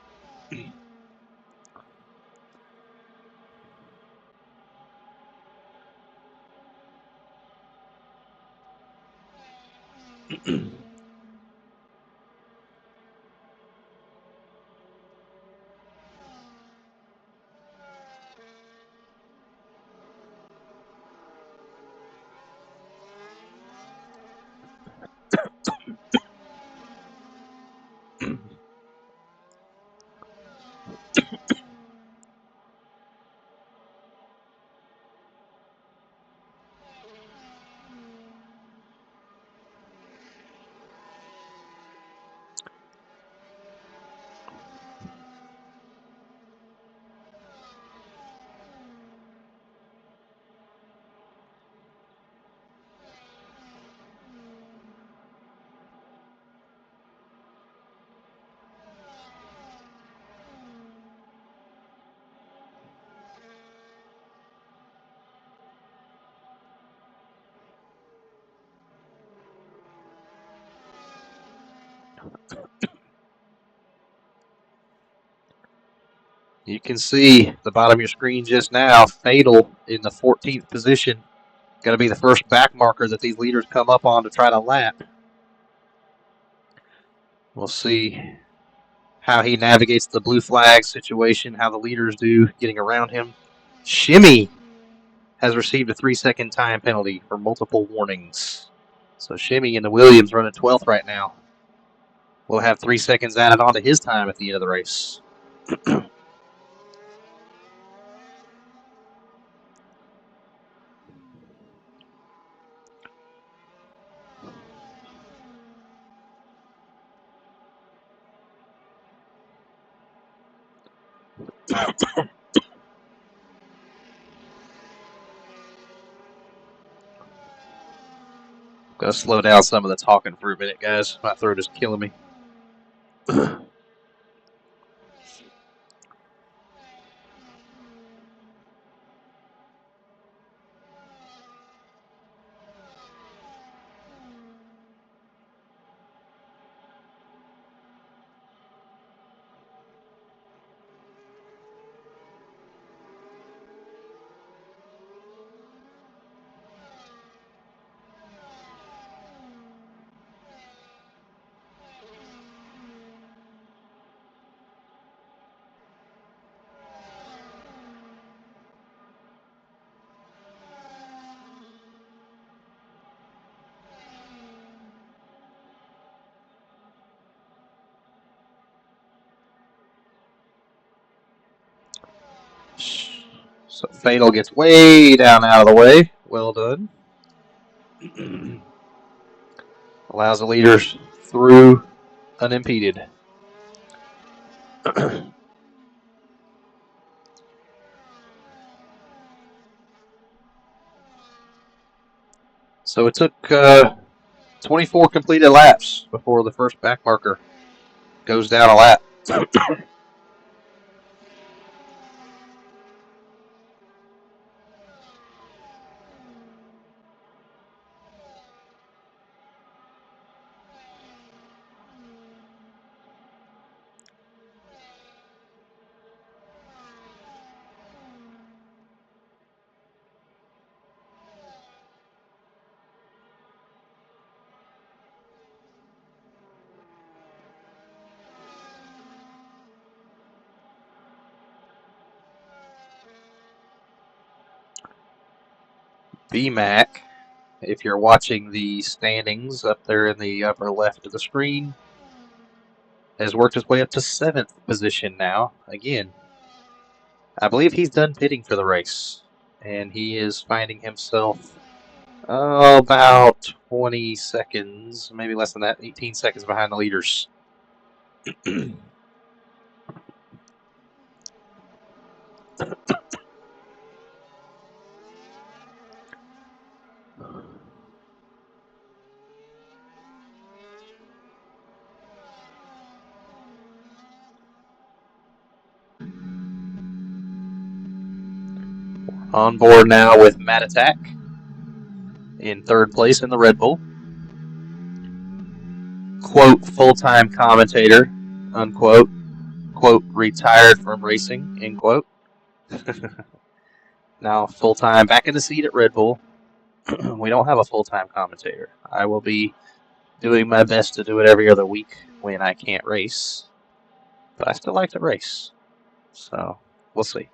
You can see the bottom of your screen just now, Fatal in the 14th position. Going to be the first back marker that these leaders come up on to try to lap. We'll see how he navigates the blue flag situation, how the leaders do getting around him. Shimmy has received a 3-second time penalty for multiple warnings. So Shimmy in the Williams running 12th right now. Will have 3 seconds added onto his time at the end of the race. Gotta slow down some of the talking for a minute, guys. My throat is killing me. So Fatal gets way down out of the way. Well done. Allows the leaders through unimpeded. So it took 24 completed laps before the first back marker goes down a lap. BMAC, if you're watching the standings up there in the upper left of the screen, has worked his way up to 7th position now. Again, I believe he's done pitting for the race, and he is finding himself about 20 seconds, maybe less than that, 18 seconds behind the leaders. On board now with Matt Attack in 3rd place in the Red Bull. Quote, full-time commentator, unquote, quote, retired from racing, end quote. Now full-time back in the seat at Red Bull. We don't have a full-time commentator. I will be doing my best to do it every other week when I can't race. But I still like to race. So, we'll see.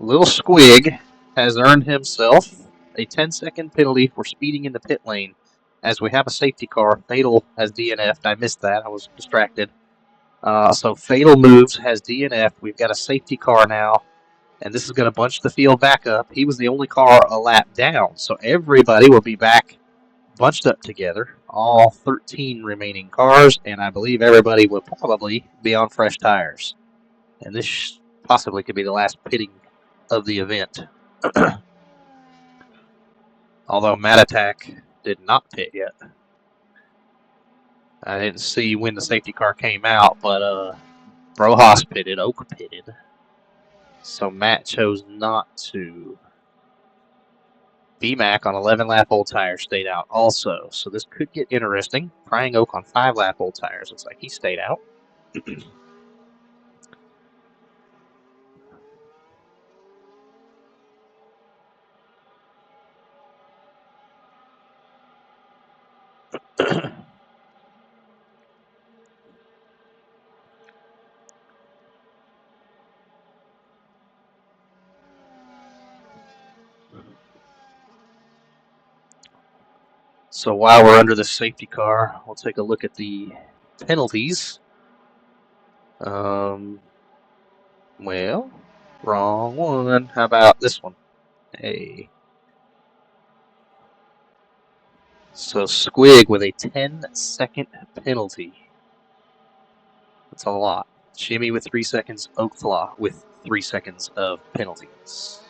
Lil Squig has earned himself a 10-second penalty for speeding in the pit lane as we have a safety car. Fatal has DNF'd. I missed that. I was distracted. So Fatal moves, has DNF. We've got a safety car now, and this is going to bunch the field back up. He was the only car a lap down, so everybody will be back bunched up together, all 13 remaining cars, and I believe everybody will probably be on fresh tires. And this possibly could be the last pitting of the event. Although Matt Attack did not pit yet. I didn't see when the safety car came out, but Brohas pitted, Oak pitted. So Matt chose not to. BMAC on 11-lap old tires stayed out also. So this could get interesting. Prying Oak on 5-lap old tires. Looks like he stayed out. So while we're under the safety car, we'll take a look at the penalties. Well, wrong one. How about this one? Hey. So Squig with a 10-second penalty. That's a lot. Jimmy with 3 seconds. Oakflaw with 3 seconds of penalties.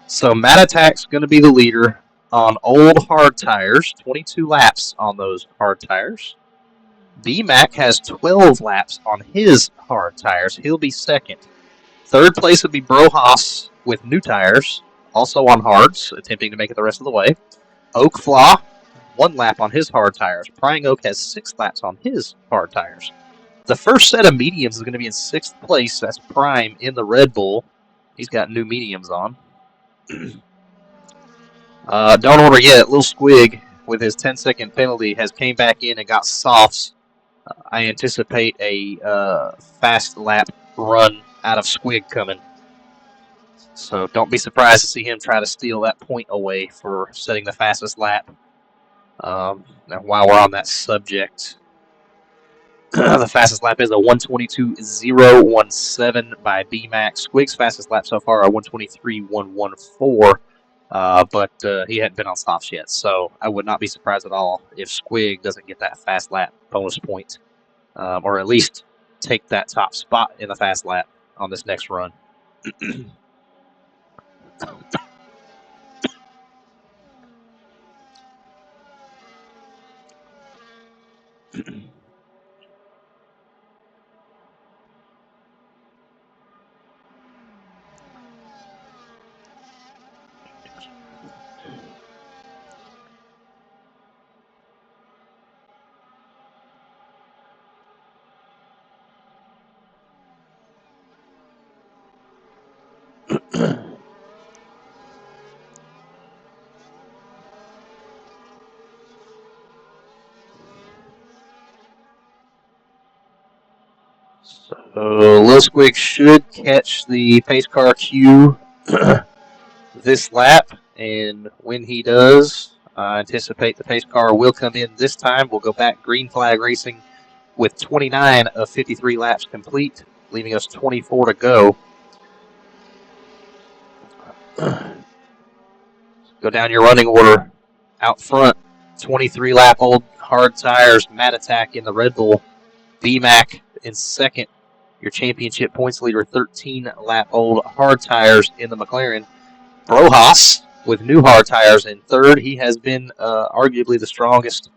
So Matt Attack's going to be the leader on old hard tires. 22 laps on those hard tires. BMAC has 12 laps on his hard tires. He'll be second. Third place would be Brohaas with new tires, also on hards, attempting to make it the rest of the way. Oak Flaw, 1 lap on his hard tires. Prying Oak has 6 laps on his hard tires. The first set of mediums is going to be in 6th place. That's Prime in the Red Bull. He's got new mediums on. Don't order yet. Lil Squig, with his 10-second penalty, has came back in and got softs. I anticipate a fast lap run out of Squig coming. So don't be surprised to see him try to steal that point away for setting the fastest lap. Now, while we're on that subject, the fastest lap is a 1:22.017 by BMAX. Squig's fastest lap so far, a 1:23.114. But he hadn't been on softs yet, so I would not be surprised at all if Squig doesn't get that fast lap bonus point, or at least take that top spot in the fast lap on this next run. So Lil Squig should catch the pace car queue this lap, and when he does, I anticipate the pace car will come in this time. We'll go back green flag racing with 29 of 53 laps complete, leaving us 24 to go. Go down your running order. Out front, 23 lap old hard tires, Mad Attack in the Red Bull, BMAC in second. Your championship points leader, 13 lap old hard tires in the McLaren. Brohaas with new hard tires in third. He has been arguably the strongest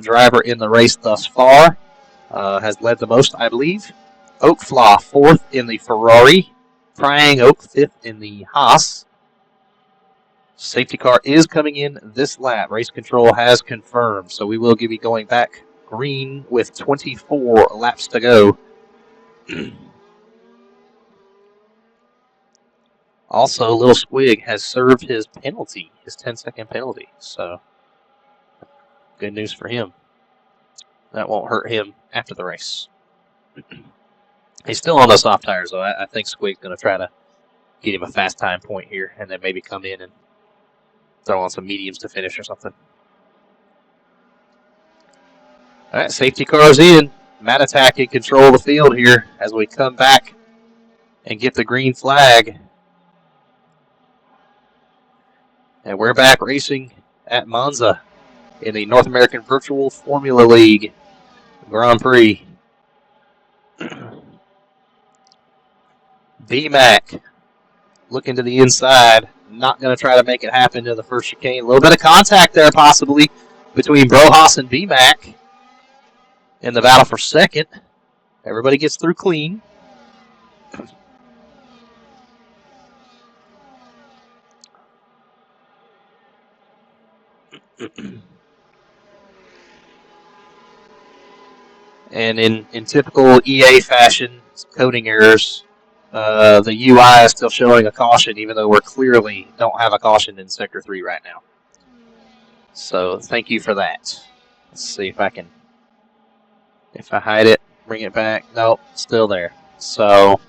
driver in the race thus far. Has led the most, I believe. Oak Flaw, fourth in the Ferrari. Prying Oak, fifth in the Haas. Safety car is coming in this lap. Race control has confirmed, so we will be going back green with 24 laps to go. Also, Lil Squig has served his penalty, his 10-second penalty, so good news for him. That won't hurt him after the race. He's still on the soft tires, though. I think Squig's going to try to get him a fast time point here, and then maybe come in and throw on some mediums to finish or something. All right, safety car's in. Mad Attack in control of the field here as we come back and get the green flag. And we're back racing at Monza in the North American Virtual Formula League Grand Prix. BMAC looking to the inside. Not going to try to make it happen to the first chicane. A little bit of contact there possibly between Brohaas and BMAC in the battle for second. Everybody gets through clean. And in typical EA fashion, coding errors, the UI is still showing a caution, even though we clearly don't have a caution in Sector 3 right now. So thank you for that. Let's see if I hide it, bring it back. Nope, still there. So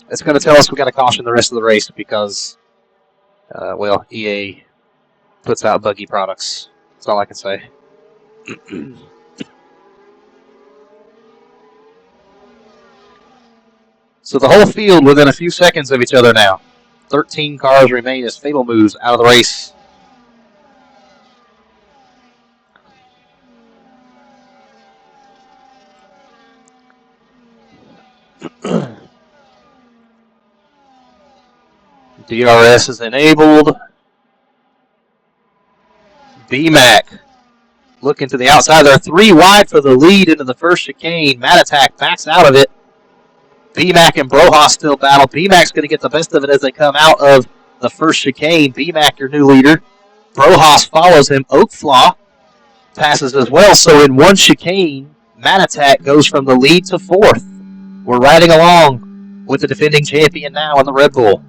it's going to tell us we got to caution the rest of the race because, well, EA puts out buggy products. That's all I can say. So the whole field within a few seconds of each other now. 13 cars remain as Fatal moves out of the race. DRS is enabled. BMAC looking to the outside. They're 3 wide for the lead into the first chicane. Mat Attack backs out of it. BMAC and Brohoff still battle. BMAC's going to get the best of it as they come out of the first chicane. BMAC, your new leader. Brohoff follows him. Oakflaw passes as well. So in one chicane, Mat Attack goes from the lead to 4th. We're riding along with the defending champion now in the Red Bull.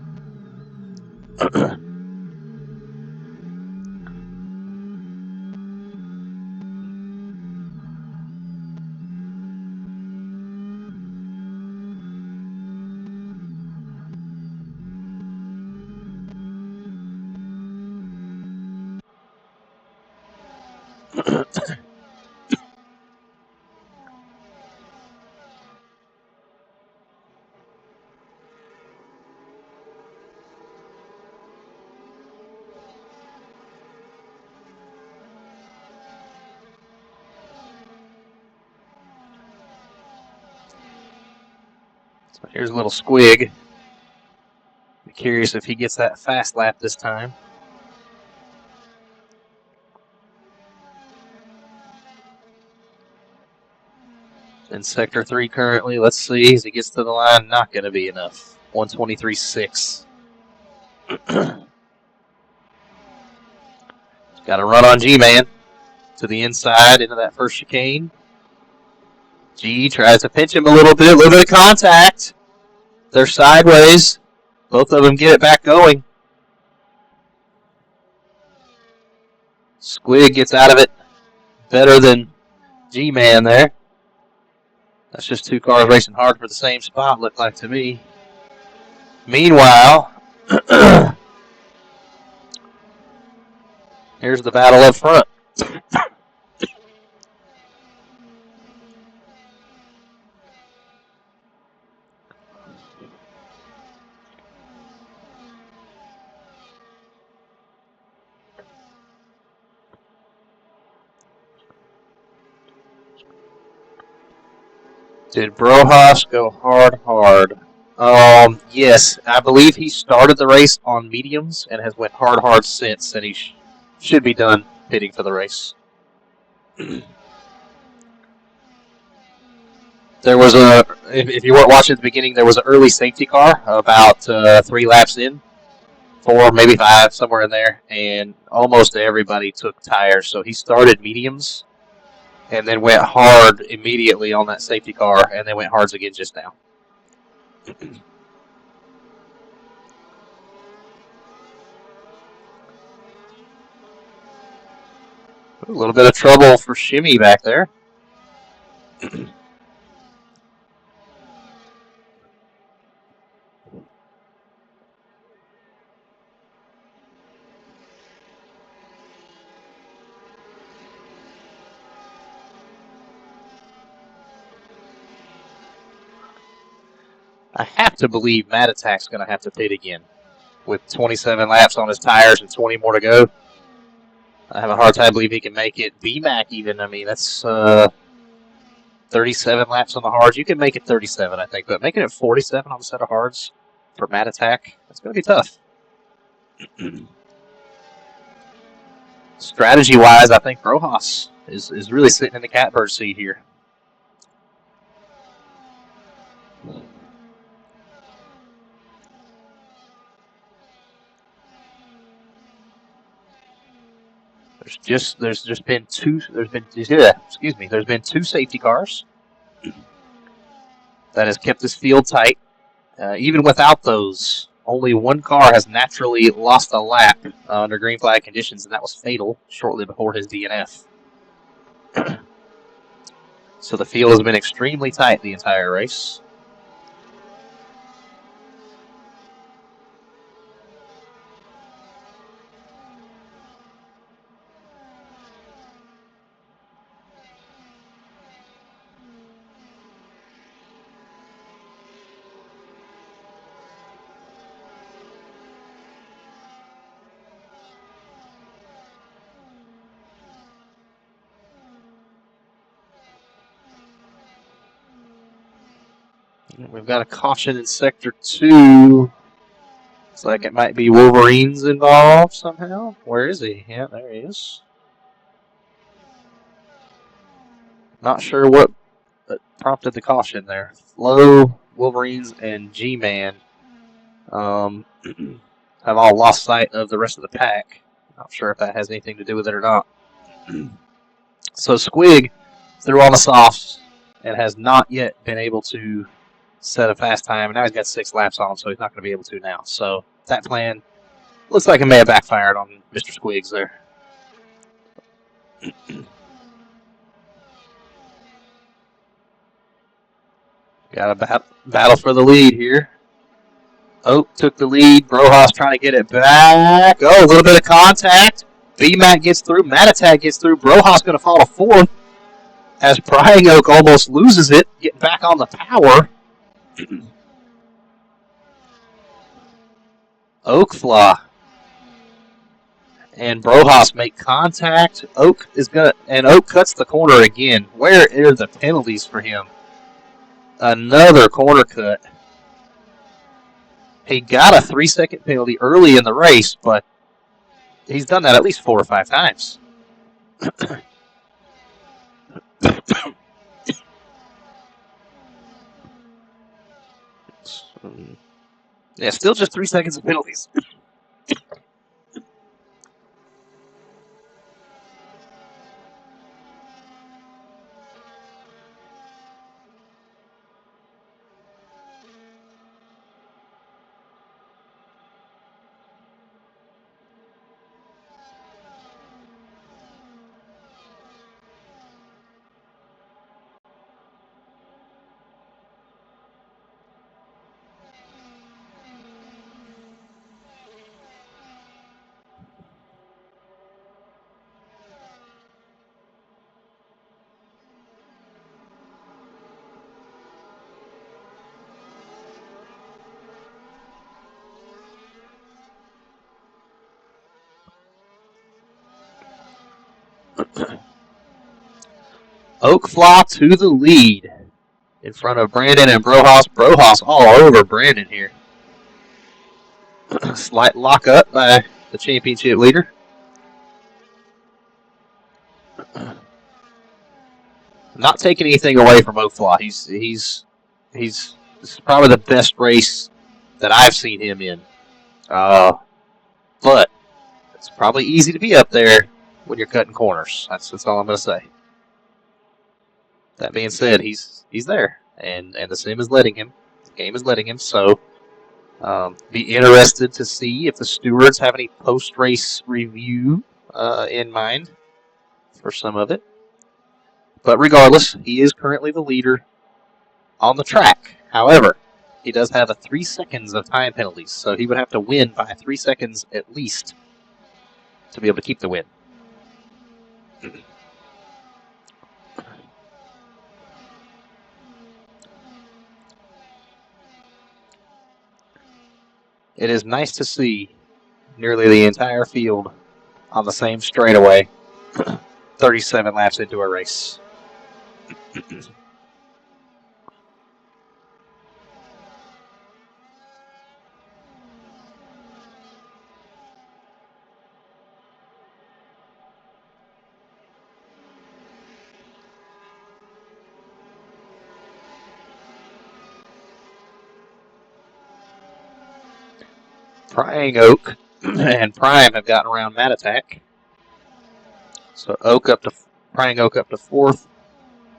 So here's a little Squig. Be curious if he gets that fast lap this time. In Sector 3 currently, let's see, as he gets to the line, not going to be enough. 123.6. Got to run on G-Man to the inside into that first chicane. G tries to pinch him a little bit of contact. They're sideways. Both of them get it back going. Squig gets out of it better than G-Man there. That's just 2 cars racing hard for the same spot, looked like to me. Meanwhile, here's the battle up front. Did Brohoff go hard? Yes, I believe he started the race on mediums and has went hard since, and he should be done pitting for the race. There was if you weren't watching at the beginning, there was an early safety car about 3 laps in, 4, maybe 5, somewhere in there, and almost everybody took tires. So he started mediums and then went hard immediately on that safety car, and then went hards again just now. A little bit of trouble for Shimmy back there. I have to believe Mat Attack's going to have to pit again. With 27 laps on his tires and 20 more to go, I have a hard time believing he can make it. BMAC even, I mean, that's 37 laps on the hards. You can make it 37, I think, but making it 47 on the set of hards for Mat Attack, that's going to be tough. Strategy-wise, I think Rojas is really sitting in the catbird seat here. There's been two safety cars that has kept this field tight. Even without those, only one car has naturally lost a lap under green flag conditions, and that was Fatal shortly before his DNF. So the field has been extremely tight the entire race. We've got a caution in Sector 2. Looks like it might be Wolverines involved somehow. Where is he? Yeah, there he is. Not sure what prompted the caution there. Flo, Wolverines, and G-Man have all lost sight of the rest of the pack. Not sure if that has anything to do with it or not. So Squig threw on the softs and has not yet been able to set a fast time. And now he's got 6 laps on him, so he's not going to be able to now. So that plan looks like it may have backfired on Mr. Squigs there. Got a battle for the lead here. Oak took the lead. Brojas trying to get it back. Oh, a little bit of contact. B-Mac gets through. Matatak gets through. Brojas going to fall to 4th as Prying Oak almost loses it, getting back on the power. Oak flaw. And Brojas make contact. Oak cuts the corner again. Where are the penalties for him? Another corner cut. He got a 3-second penalty early in the race, but he's done that at least 4 or 5 times. Yeah, still just 3 seconds of penalties. Oak flaw to the lead in front of Brandon and Brojas. Brojas all over Brandon here. Slight lock up by the championship leader. Not taking anything away from Oak Flaw. This is probably the best race that I've seen him in. But it's probably easy to be up there when you're cutting corners. That's all I'm going to say. That being said, he's there, and the sim is letting him. The game is letting him. So be interested to see if the stewards have any post-race review in mind for some of it. But regardless, he is currently the leader on the track. However, he does have a 3 seconds of time penalties, so he would have to win by 3 seconds at least to be able to keep the win. It is nice to see nearly the entire field on the same straightaway 37 laps into a race. Prying Oak and Prime have gotten around Matatak. So Prying Oak up to 4th.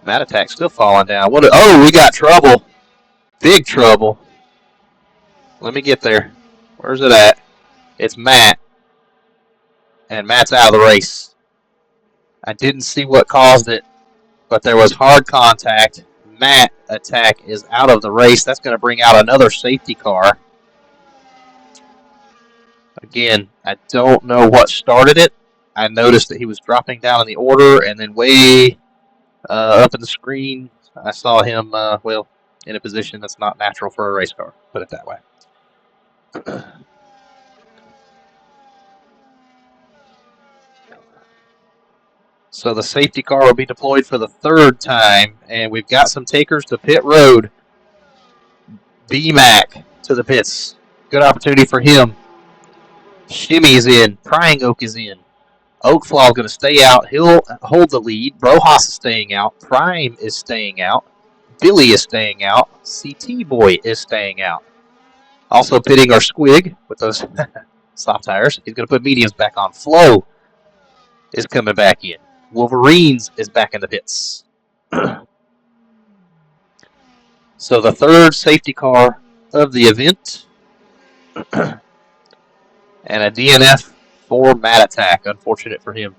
Matatak still falling down. We got trouble. Big trouble. Let me get there. Where's it at? It's Matt. And Matt's out of the race. I didn't see what caused it, but there was hard contact. Matt Attack is out of the race. That's going to bring out another safety car. Again, I don't know what started it. I noticed that he was dropping down in the order, and then way up in the screen, I saw him, in a position that's not natural for a race car, put it that way. So the safety car will be deployed for the 3rd time, and we've got some takers to pit road. B-Mac to the pits. Good opportunity for him. Shimmy's in. Prying Oak is in. Oakflaw is going to stay out. He'll hold the lead. Brohas is staying out. Prime is staying out. Billy is staying out. CT Boy is staying out. Also pitting our Squig with those soft tires. He's going to put mediums back on. Flo is coming back in. Wolverines is back in the pits. So the third safety car of the event. And a DNF for Mad Attack. Unfortunate for him.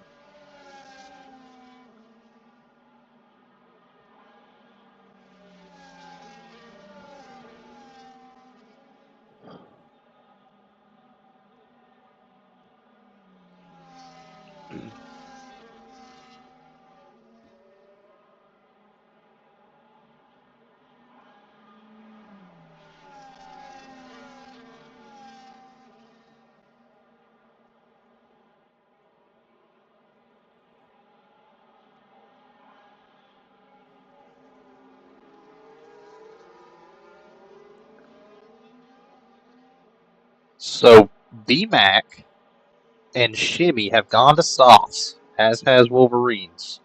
So BMAC and Shimmy have gone to softs, as has Wolverines.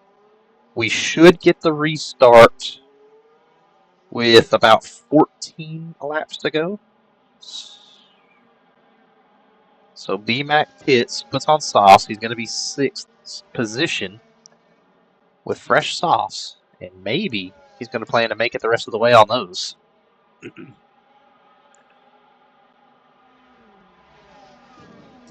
We should get the restart with about 14 laps to go. So BMAC pits, puts on softs. He's going to be 6th position with fresh softs, and maybe he's going to plan to make it the rest of the way on those.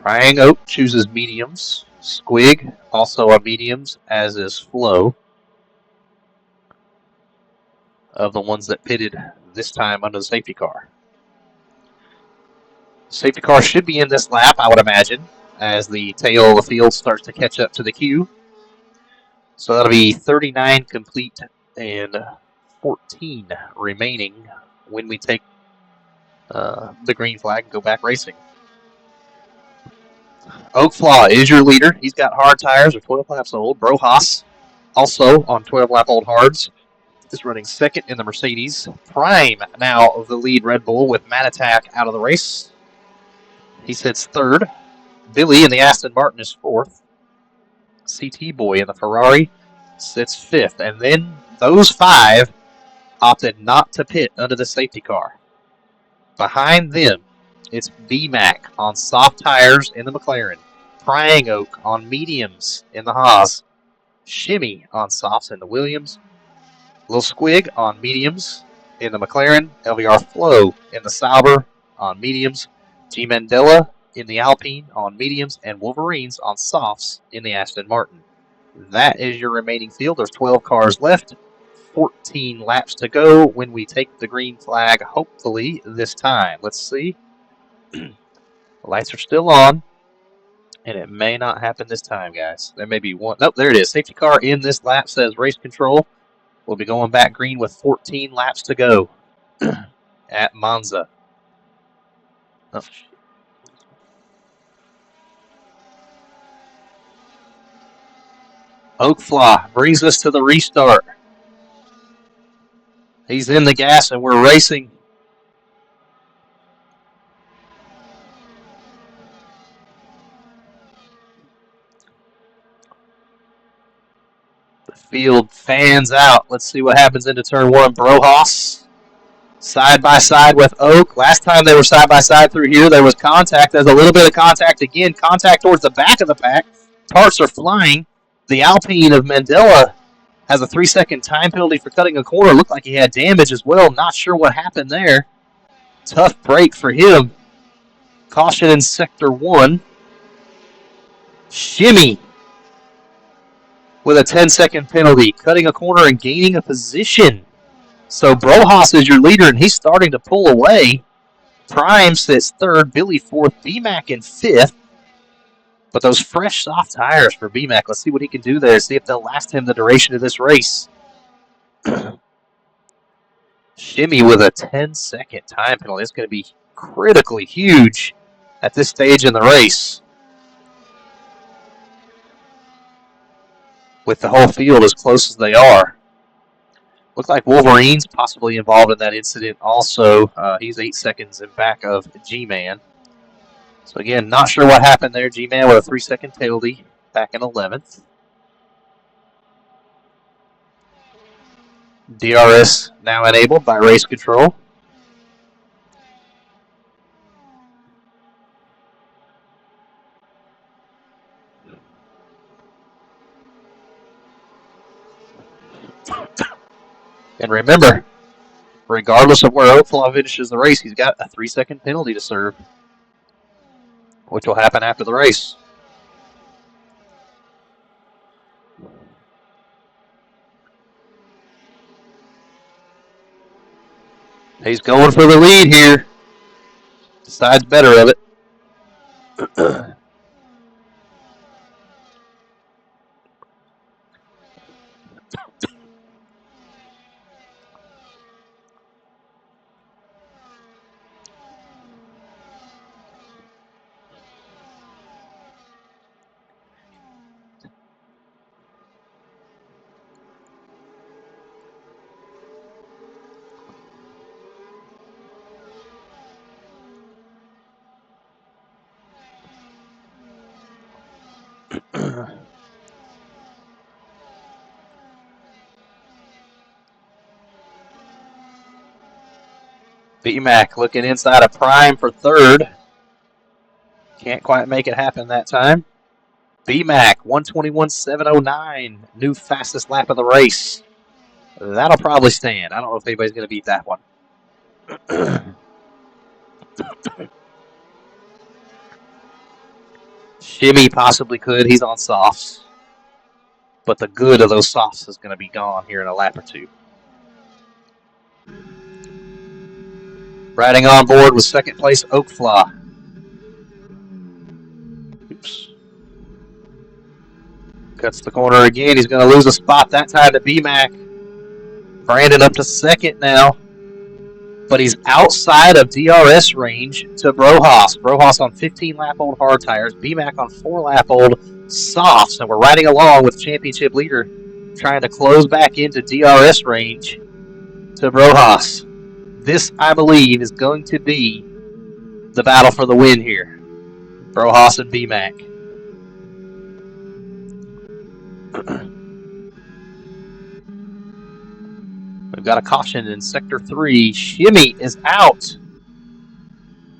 Frying Oak chooses mediums. Squig also a mediums, as is Flo. Of the ones that pitted this time under the safety car. Safety car should be in this lap, I would imagine, as the tail of the field starts to catch up to the queue. So that'll be 39 complete and 14 remaining when we take the green flag and go back racing. Oakflaw is your leader. He's got hard tires, are 12 laps old. Brohas, also on 12-lap-old hards, is running second in the Mercedes. Prime now of the lead Red Bull with Mad Attack out of the race. He sits third. Billy in the Aston Martin is fourth. CT Boy in the Ferrari sits fifth. And then those 5 opted not to pit under the safety car. Behind them, it's BMAC on soft tires in the McLaren. Prying Oak on mediums in the Haas. Shimmy on softs in the Williams. Lil Squig on mediums in the McLaren. LVR Flo in the Sauber on mediums. G Mandela in the Alpine on mediums. And Wolverines on softs in the Aston Martin. That is your remaining field. There's 12 cars left. 14 laps to go when we take the green flag, hopefully this time. Let's see. The lights are still on. And it may not happen this time, guys. There may be one. Nope, there it is. Safety car in this lap says race control. We'll be going back green with 14 laps to go at Monza. Oh, shit. Oakflaw brings us to the restart. He's in the gas and we're racing. The field fans out. Let's see what happens into turn 1. Brohas side by side with Oak. Last time they were side by side through here, there was contact. There's a little bit of contact again. Contact towards the back of the pack. Parts are flying. The Alpine of Mandela has a 3-second time penalty for cutting a corner. Looked like he had damage as well. Not sure what happened there. Tough break for him. Caution in Sector 1. Shimmy with a 10-second penalty. Cutting a corner and gaining a position. So Brohas is your leader, and he's starting to pull away. Prime sits third. Billy fourth. BMAC in fifth. But those fresh, soft tires for BMAC, let's see what he can do there. See if they'll last him the duration of this race. Shimmy with a 10-second time penalty. It's going to be critically huge at this stage in the race. With the whole field as close as they are. Looked like Wolverine's possibly involved in that incident also. He's 8 seconds in back of G-Man. So again, not sure what happened there. G-Man with a 3-second penalty. back in 11th. DRS now enabled by race control. And remember, regardless of where Oakflaw finishes the race, he's got a 3-second penalty to serve, which will happen after the race. He's going for the lead here. Decides better of it. B-Mac looking inside of Prime for third. Can't quite make it happen that time. B-Mac, 121.709, new fastest lap of the race. That'll probably stand. I don't know if anybody's going to beat that one. Shimmy possibly could. He's on softs. But the good of those softs is going to be gone here in a lap or two. Riding on board with second place Oakflaw. Oops. Cuts the corner again. He's going to lose a spot that time to B-Mac. Brandon up to second now. But he's outside of DRS range to Brohas. Brohas on 15-lap-old hard tires. B-Mac on 4-lap-old softs. And we're riding along with championship leader trying to close back into DRS range to Brohas. This, I believe, is going to be the battle for the win here. Brohas and B-Mac. We've got a caution in Sector 3. Shimmy is out.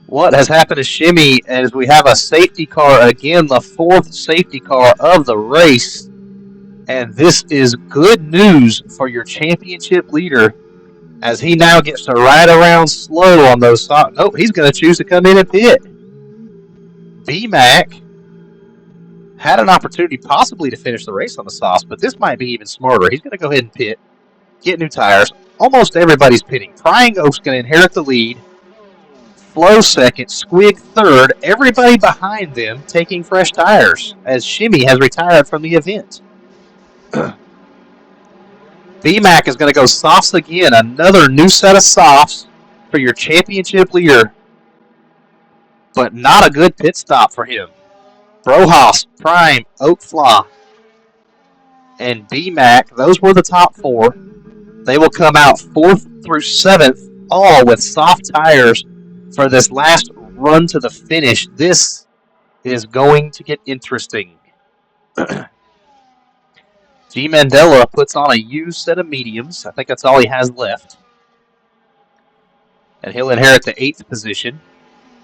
What has happened to Shimmy as we have a safety car again, the 4th safety car of the race. And this is good news for your championship leader as he now gets to ride around slow on those softs. Oh, he's going to choose to come in and pit. B-Mac had an opportunity possibly to finish the race on the softs, but this might be even smarter. He's going to go ahead and pit, get new tires. Almost everybody's pitting. Prying Oak's going to inherit the lead. Flo second, Squig third. Everybody behind them taking fresh tires as Shimmy has retired from the event. B-Mac is going to go softs again. Another new set of softs for your championship leader. But not a good pit stop for him. Brohas, Prime, Oakflaw, and B-Mac, those were the top 4. They will come out 4th through 7th, all with soft tires for this last run to the finish. This is going to get interesting. G. Mandela puts on a used set of mediums. I think that's all he has left. And he'll inherit the 8th position.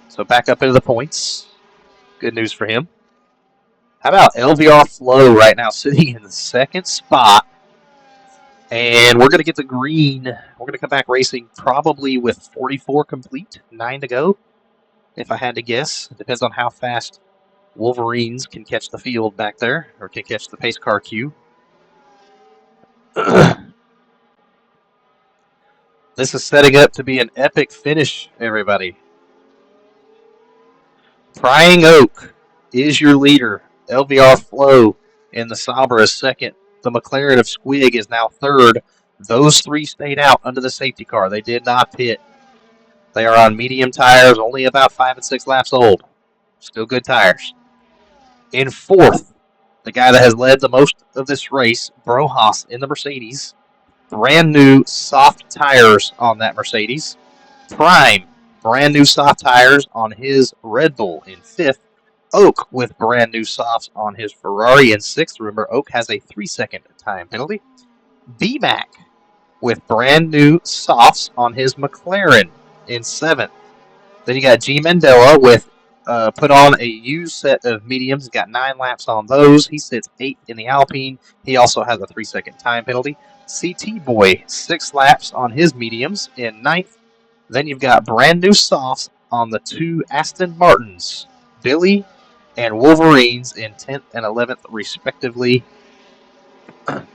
So back up into the points. Good news for him. How about LVR Flo right now sitting in the 2nd spot? And we're going to get the green. We're going to come back racing probably with 44 complete. 9 to go, if I had to guess. It depends on how fast Wolverines can catch the field back there, or can catch the pace car queue. This is setting up to be an epic finish, everybody. Prying Oak is your leader. LVR Flo in the Sabra is second. The McLaren of Squig is now third. Those 3 stayed out under the safety car. They did not pit. They are on medium tires, only about 5 and 6 laps old. Still good tires. In 4th, the guy that has led the most of this race, Brohas in the Mercedes. Brand new soft tires on that Mercedes. Prime, brand new soft tires on his Red Bull in 5th. Oak with brand new softs on his Ferrari in 6th. Remember, Oak has a 3-second time penalty. B-Mac with brand new softs on his McLaren in 7th. Then you got G. Mandela with put on a used set of mediums. Got 9 laps on those. He sits 8th in the Alpine. He also has a 3-second time penalty. CT Boy, 6 laps on his mediums in 9th. Then you've got brand new softs on the 2 Aston Martins, Billy and Wolverines in 10th and 11th, respectively. I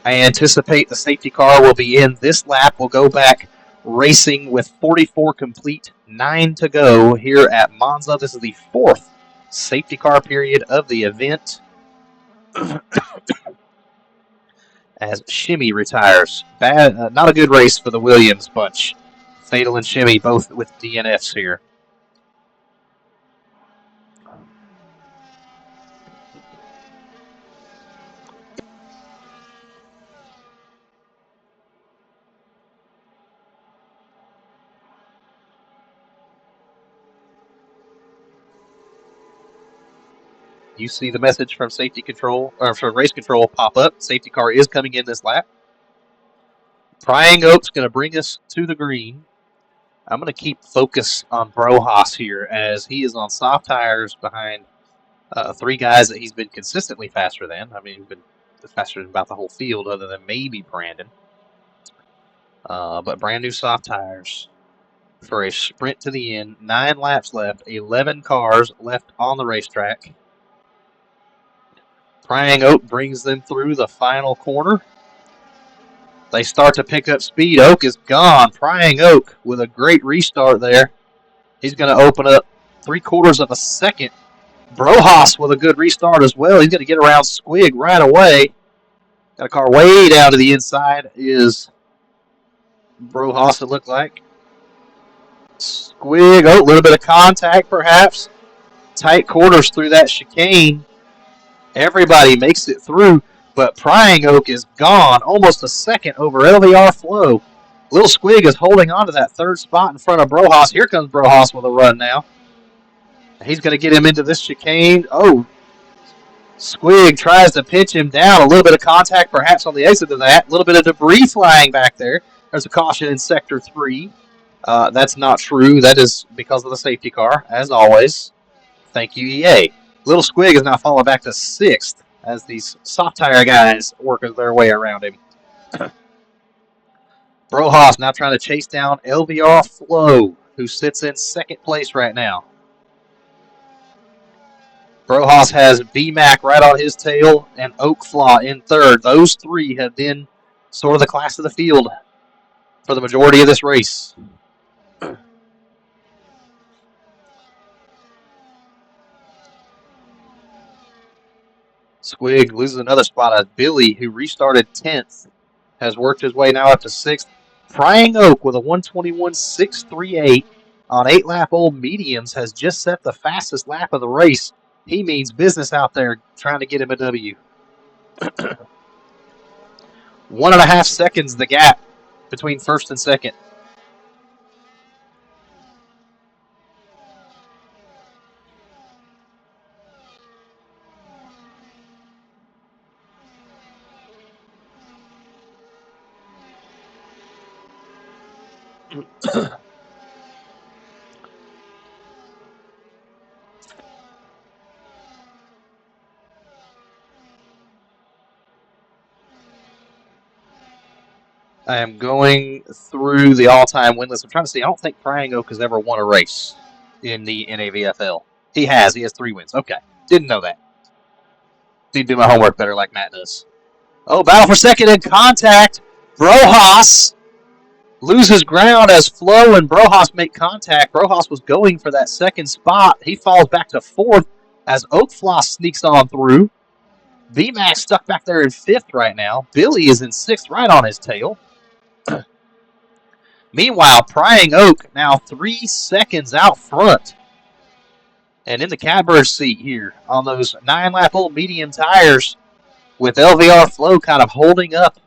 anticipate the safety car will be in this lap. We'll go back racing with 44 complete, 9 to go here at Monza. This is the 4th safety car period of the event. As Shimmy retires. Not a good race for the Williams bunch. Fatal and Shimmy both with DNFs here. You see the message from safety control or from race control pop up. Safety car is coming in this lap. Prying Oak's going to bring us to the green. I'm going to keep focus on Brohaas here as he is on soft tires behind 3 guys that he's been consistently faster than. I mean, he's been faster than about the whole field other than maybe Brandon. But brand new soft tires for a sprint to the end. 9 laps left. 11 cars left on the racetrack. Prying Oak brings them through the final corner. They start to pick up speed. Oak is gone. Prying Oak with a great restart there. He's going to open up 3/4 of a second. Brohaas with a good restart as well. He's going to get around Squig right away. Got a car way down to the inside is Brohaas, it looked like. Squig, a little bit of contact perhaps. Tight quarters through that chicane. Everybody makes it through, but Prying Oak is gone. Almost a second over LVR Flow. Little Squig is holding on to that 3rd spot in front of Brohaas. Here comes Brohaas with a run now. He's going to get him into this chicane. Oh, Squig tries to pinch him down. A little bit of contact perhaps on the exit of that. A little bit of debris flying back there. There's a caution in Sector 3. That's not true. That is because of the safety car, as always. Thank you, EA. Little Squig is now falling back to 6th as these soft tire guys work their way around him. Brohaas now trying to chase down LVR Flow, who sits in 2nd place right now. Brohaas has B-Mac right on his tail and Oak Flaw in 3rd. Those 3 have been sort of the class of the field for the majority of this race. Squig loses another spot as Billy, who restarted 10th, has worked his way now up to 6th. Prying Oak with a 121.638 on 8-lap-old mediums has just set the fastest lap of the race. He means business out there trying to get him a W. 1.5 seconds the gap between 1st and 2nd. I am going through the all-time win list. I'm trying to see. I don't think Prying Oak has ever won a race in the NAVFL. He has. He has 3 wins. Okay. Didn't know that. Need to do my homework better like Matt does. Oh, battle for 2nd in contact. Brohaas loses ground as Flo and Brohaas make contact. Brohaas was going for that 2nd spot. He falls back to 4th as Oak Floss sneaks on through. B-Mac stuck back there in 5th right now. Billy is in 6th right on his tail. Meanwhile, Prying Oak now 3 seconds out front. And in the catbird seat here on those 9-lap-old medium tires with LVR Flow kind of holding up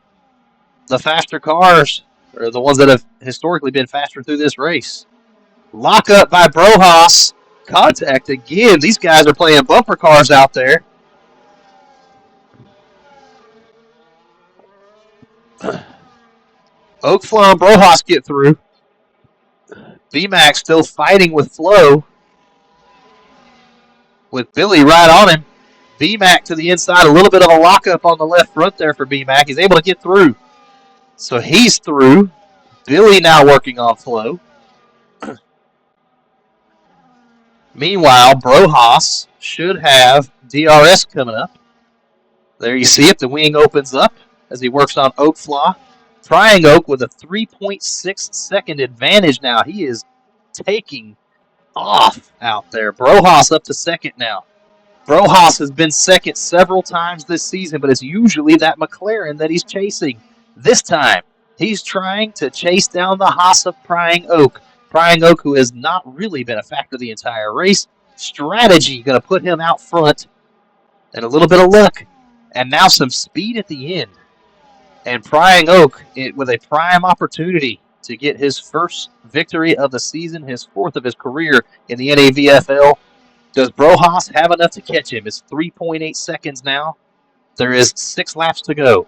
the faster cars, or the ones that have historically been faster through this race. Lock up by Brohaas. Contact again. These guys are playing bumper cars out there. Oakflaw and Brohas get through. BMAC still fighting with Flo. With Billy right on him. BMAC to the inside. A little bit of a lockup on the left front there for BMAC. He's able to get through. So he's through. Billy now working on Flo. Meanwhile, Brohas should have DRS coming up. There you see it. The wing opens up as he works on Oakflaw. Prying Oak with a 3.6 second advantage now. He is taking off out there. Brohas up to second now. Brohas has been second several times this season, but it's usually that McLaren that he's chasing. This time, he's trying to chase down the Haas of Prying Oak. Prying Oak, who has not really been a factor the entire race. Strategy going to put him out front, and a little bit of luck, and now some speed at the end. And Prying Oak with a prime opportunity to get his first victory of the season, his fourth of his career in the NAVFL. Does Brohas have enough to catch him? It's 3.8 seconds now. There is 6 laps to go.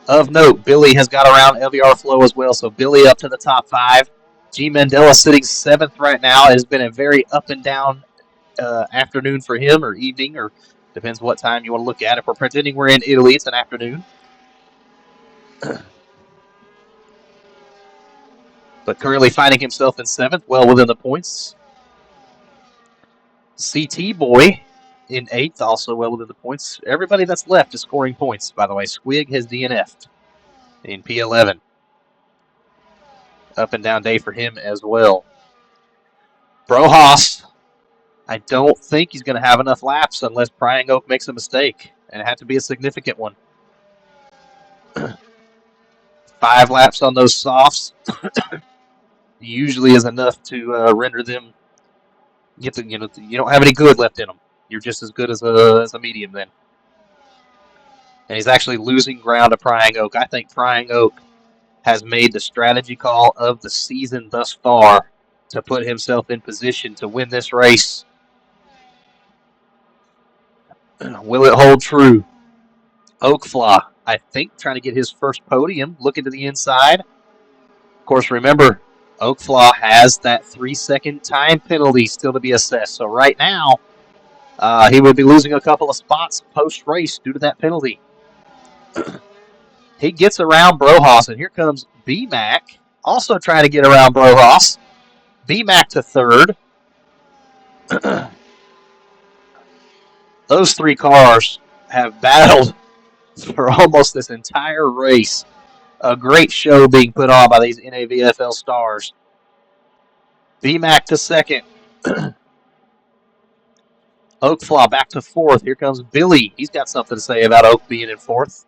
Of note, Billy has got around LVR Flow as well, so Billy up to the top 5. G. Mandela sitting 7th right now. It has been a very up and down afternoon for him, or evening, or depends what time you want to look at. If we're pretending we're in Italy, it's an afternoon. But currently finding himself in 7th, well within the points. CT Boy in 8th, also well within the points. Everybody that's left is scoring points, by the way. Squig has DNF'd in P11. Up and down day for him as well. Brohas, I don't think he's going to have enough laps unless Prying Oak makes a mistake, and it had to be a significant one. 5 laps on those softs usually is enough to render them. You don't have any good left in them. You're just as good as a medium then. And he's actually losing ground to Prying Oak. I think Prying Oak has made the strategy call of the season thus far to put himself in position to win this race. Will it hold true? Oakflaw, I think, trying to get his first podium, looking to the inside. Of course, remember, Oakflaw has that 3-second time penalty still to be assessed. So right now, he would be losing a couple of spots post-race due to that penalty. He gets around Brohas, and here comes BMAC, also trying to get around Brohas. BMAC to 3rd. Those 3 cars have battled for almost this entire race. A great show being put on by these NAVFL stars. BMAC to 2nd. Oakflaw back to 4th. Here comes Billy. He's got something to say about Oak being in 4th.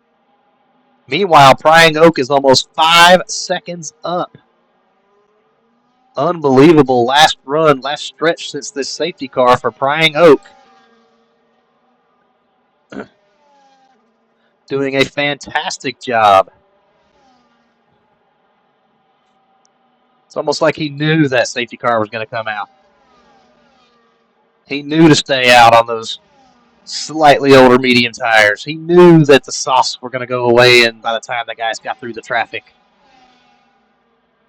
Meanwhile, Prying Oak is almost 5 seconds up. Unbelievable last run, last stretch since this safety car for Prying Oak. Doing a fantastic job. It's almost like he knew that safety car was going to come out. He knew to stay out on those slightly older medium tires. He knew that the softs were going to go away, and by the time the guys got through the traffic.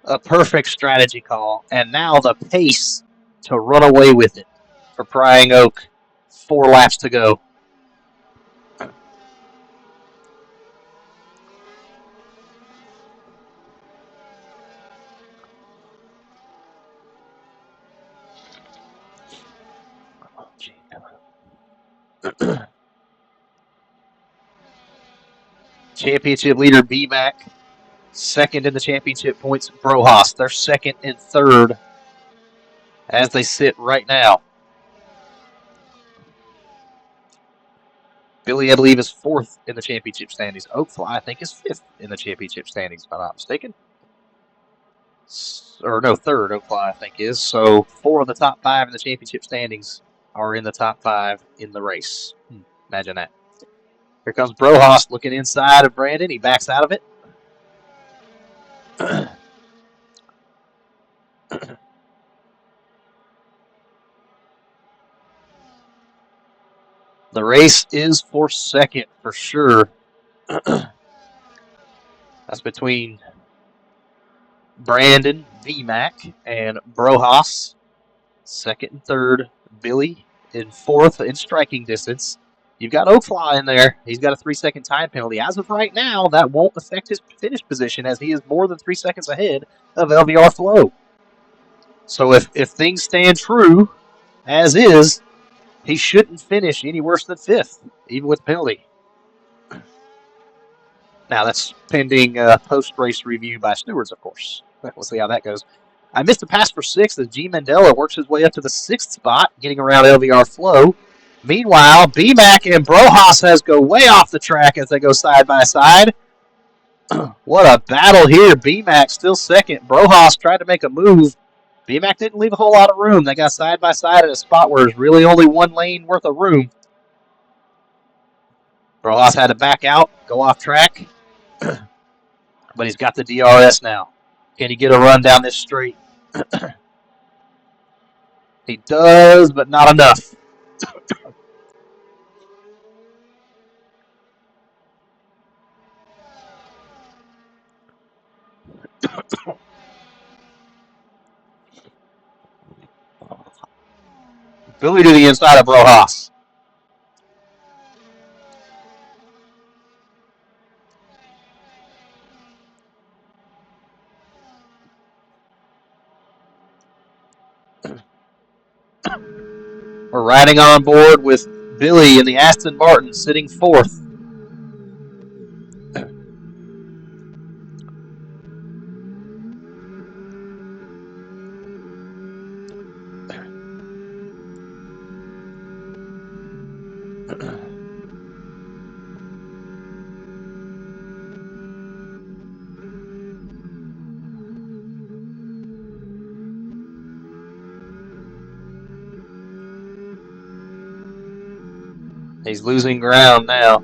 A perfect strategy call, and now the pace to run away with it for Prying Oak. 4 laps to go. Championship leader BMAC. 2nd in the championship points, Brohas. They're 2nd and 3rd as they sit right now. Billy, I believe, is 4th in the championship standings. Oakflaw, I think, is 5th in the championship standings, if I'm not mistaken. Or no, 3rd, Oakflaw, I think, is. So 4 of the top 5 in the championship standings are in the top 5 in the race. Imagine that. Here comes Brohas looking inside of Brandon. He backs out of it. The race is for second for sure. That's between Brandon, VMAC, and Brohas. Second and third, Billy in fourth in striking distance. You've got Oakflaw in there. He's got a 3-second time penalty. As of right now, that won't affect his finish position as he is more than 3 seconds ahead of LVR Flow. So if things stand true, as is, he shouldn't finish any worse than fifth, even with penalty. Now, that's pending post-race review by stewards, of course. We'll see how that goes. I missed a pass for sixth as G. Mandela works his way up to the sixth spot, getting around LVR Flow. Meanwhile, BMAC and Brohas has go way off the track as they go side by side. What a battle here. BMAC still second. Brohas tried to make a move. BMAC didn't leave a whole lot of room. They got side by side at a spot where there's really only one lane worth of room. Brohas had to back out, go off track. But he's got the DRS now. Can he get a run down this straight? He does, but not enough. Billy to the inside of Brohas. We're riding on board with Billy in the Aston Martin sitting fourth. He's losing ground now.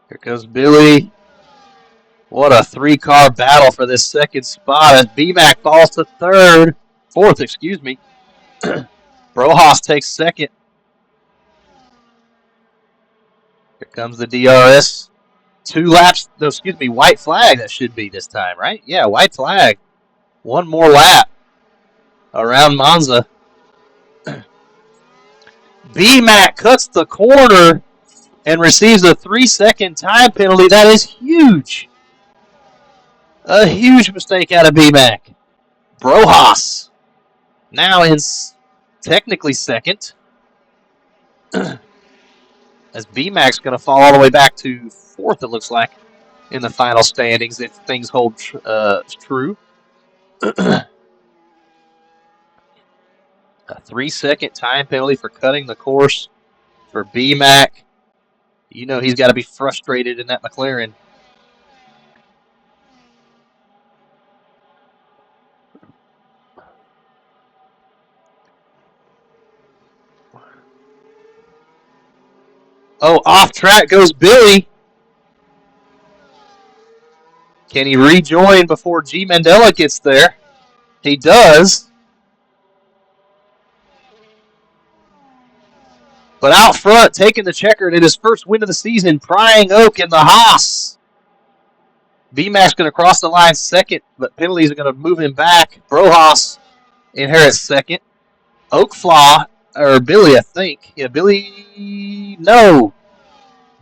Here goes Billy. What a three-car battle for this second spot as BMAC falls to fourth, excuse me. Brohas takes second. Here comes the DRS. 2 laps, no, excuse me, white flag that should be this time, right? Yeah, white flag. One more lap around Monza. BMAC cuts the corner and receives a 3-second time penalty. That is huge. A huge mistake out of BMAC. Brohas now in technically second. As BMAC's going to fall all the way back to fourth, it looks like, in the final standings if things hold true. A 3-second time penalty for cutting the course for BMAC. You know he's got to be frustrated in that McLaren. Oh, off track goes Billy. Can he rejoin before G. Mandela gets there? He does. But out front, taking the checkered in his first win of the season, Prying Oak in the Haas. BMAC's going to cross the line second, but penalties are going to move him back. Brohas inherits second. Oakflaw, or Billy, I think. Yeah, Billy, no.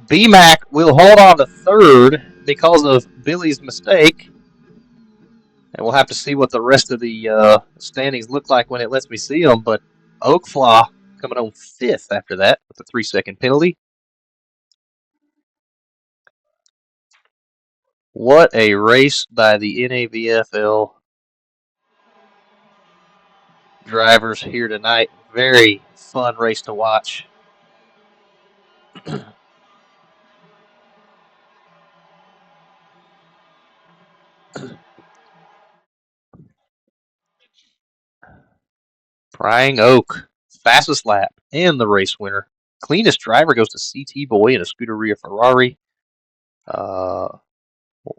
BMAC will hold on to third because of Billy's mistake. And we'll have to see what the rest of the standings look like when it lets me see them. But Oakflaw coming on fifth after that with a 3-second penalty. What a race by the NAVFL drivers here tonight. Very fun race to watch. Prying Oak, fastest lap and the race winner. Cleanest driver goes to CT Boy in a Scuderia Ferrari.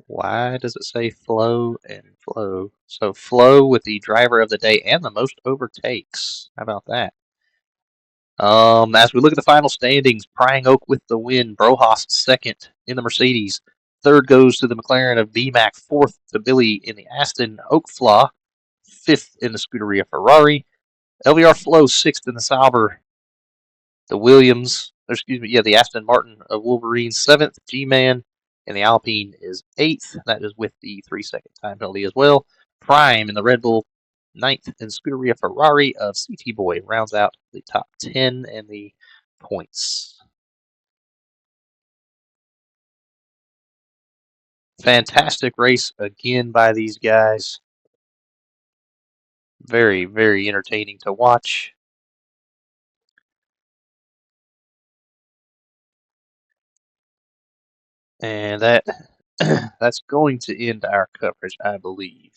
Why does it say Flo and Flo? So Flo with the driver of the day and the most overtakes. How about that? As we look at the final standings, Prying Oak with the win. Brohos second in the Mercedes. Third goes to the McLaren of BMAC. Fourth to Billy in the Aston Oakflaw. Fifth in the Scuderia Ferrari. LVR Flo sixth in the Sauber. The the Aston Martin of Wolverine seventh. G-Man in the Alpine is eighth. That is with the 3-second time penalty as well. Prime in the Red Bull ninth, and Scuderia Ferrari of CT Boy rounds out the top 10 and the points. Fantastic race again by these guys. Very, very entertaining to watch. And that's going to end our coverage, I believe.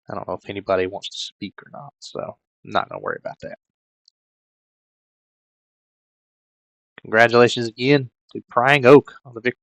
I don't know if anybody wants to speak or not, so I'm not going to worry about that. Congratulations again to Prying Oak on the victory.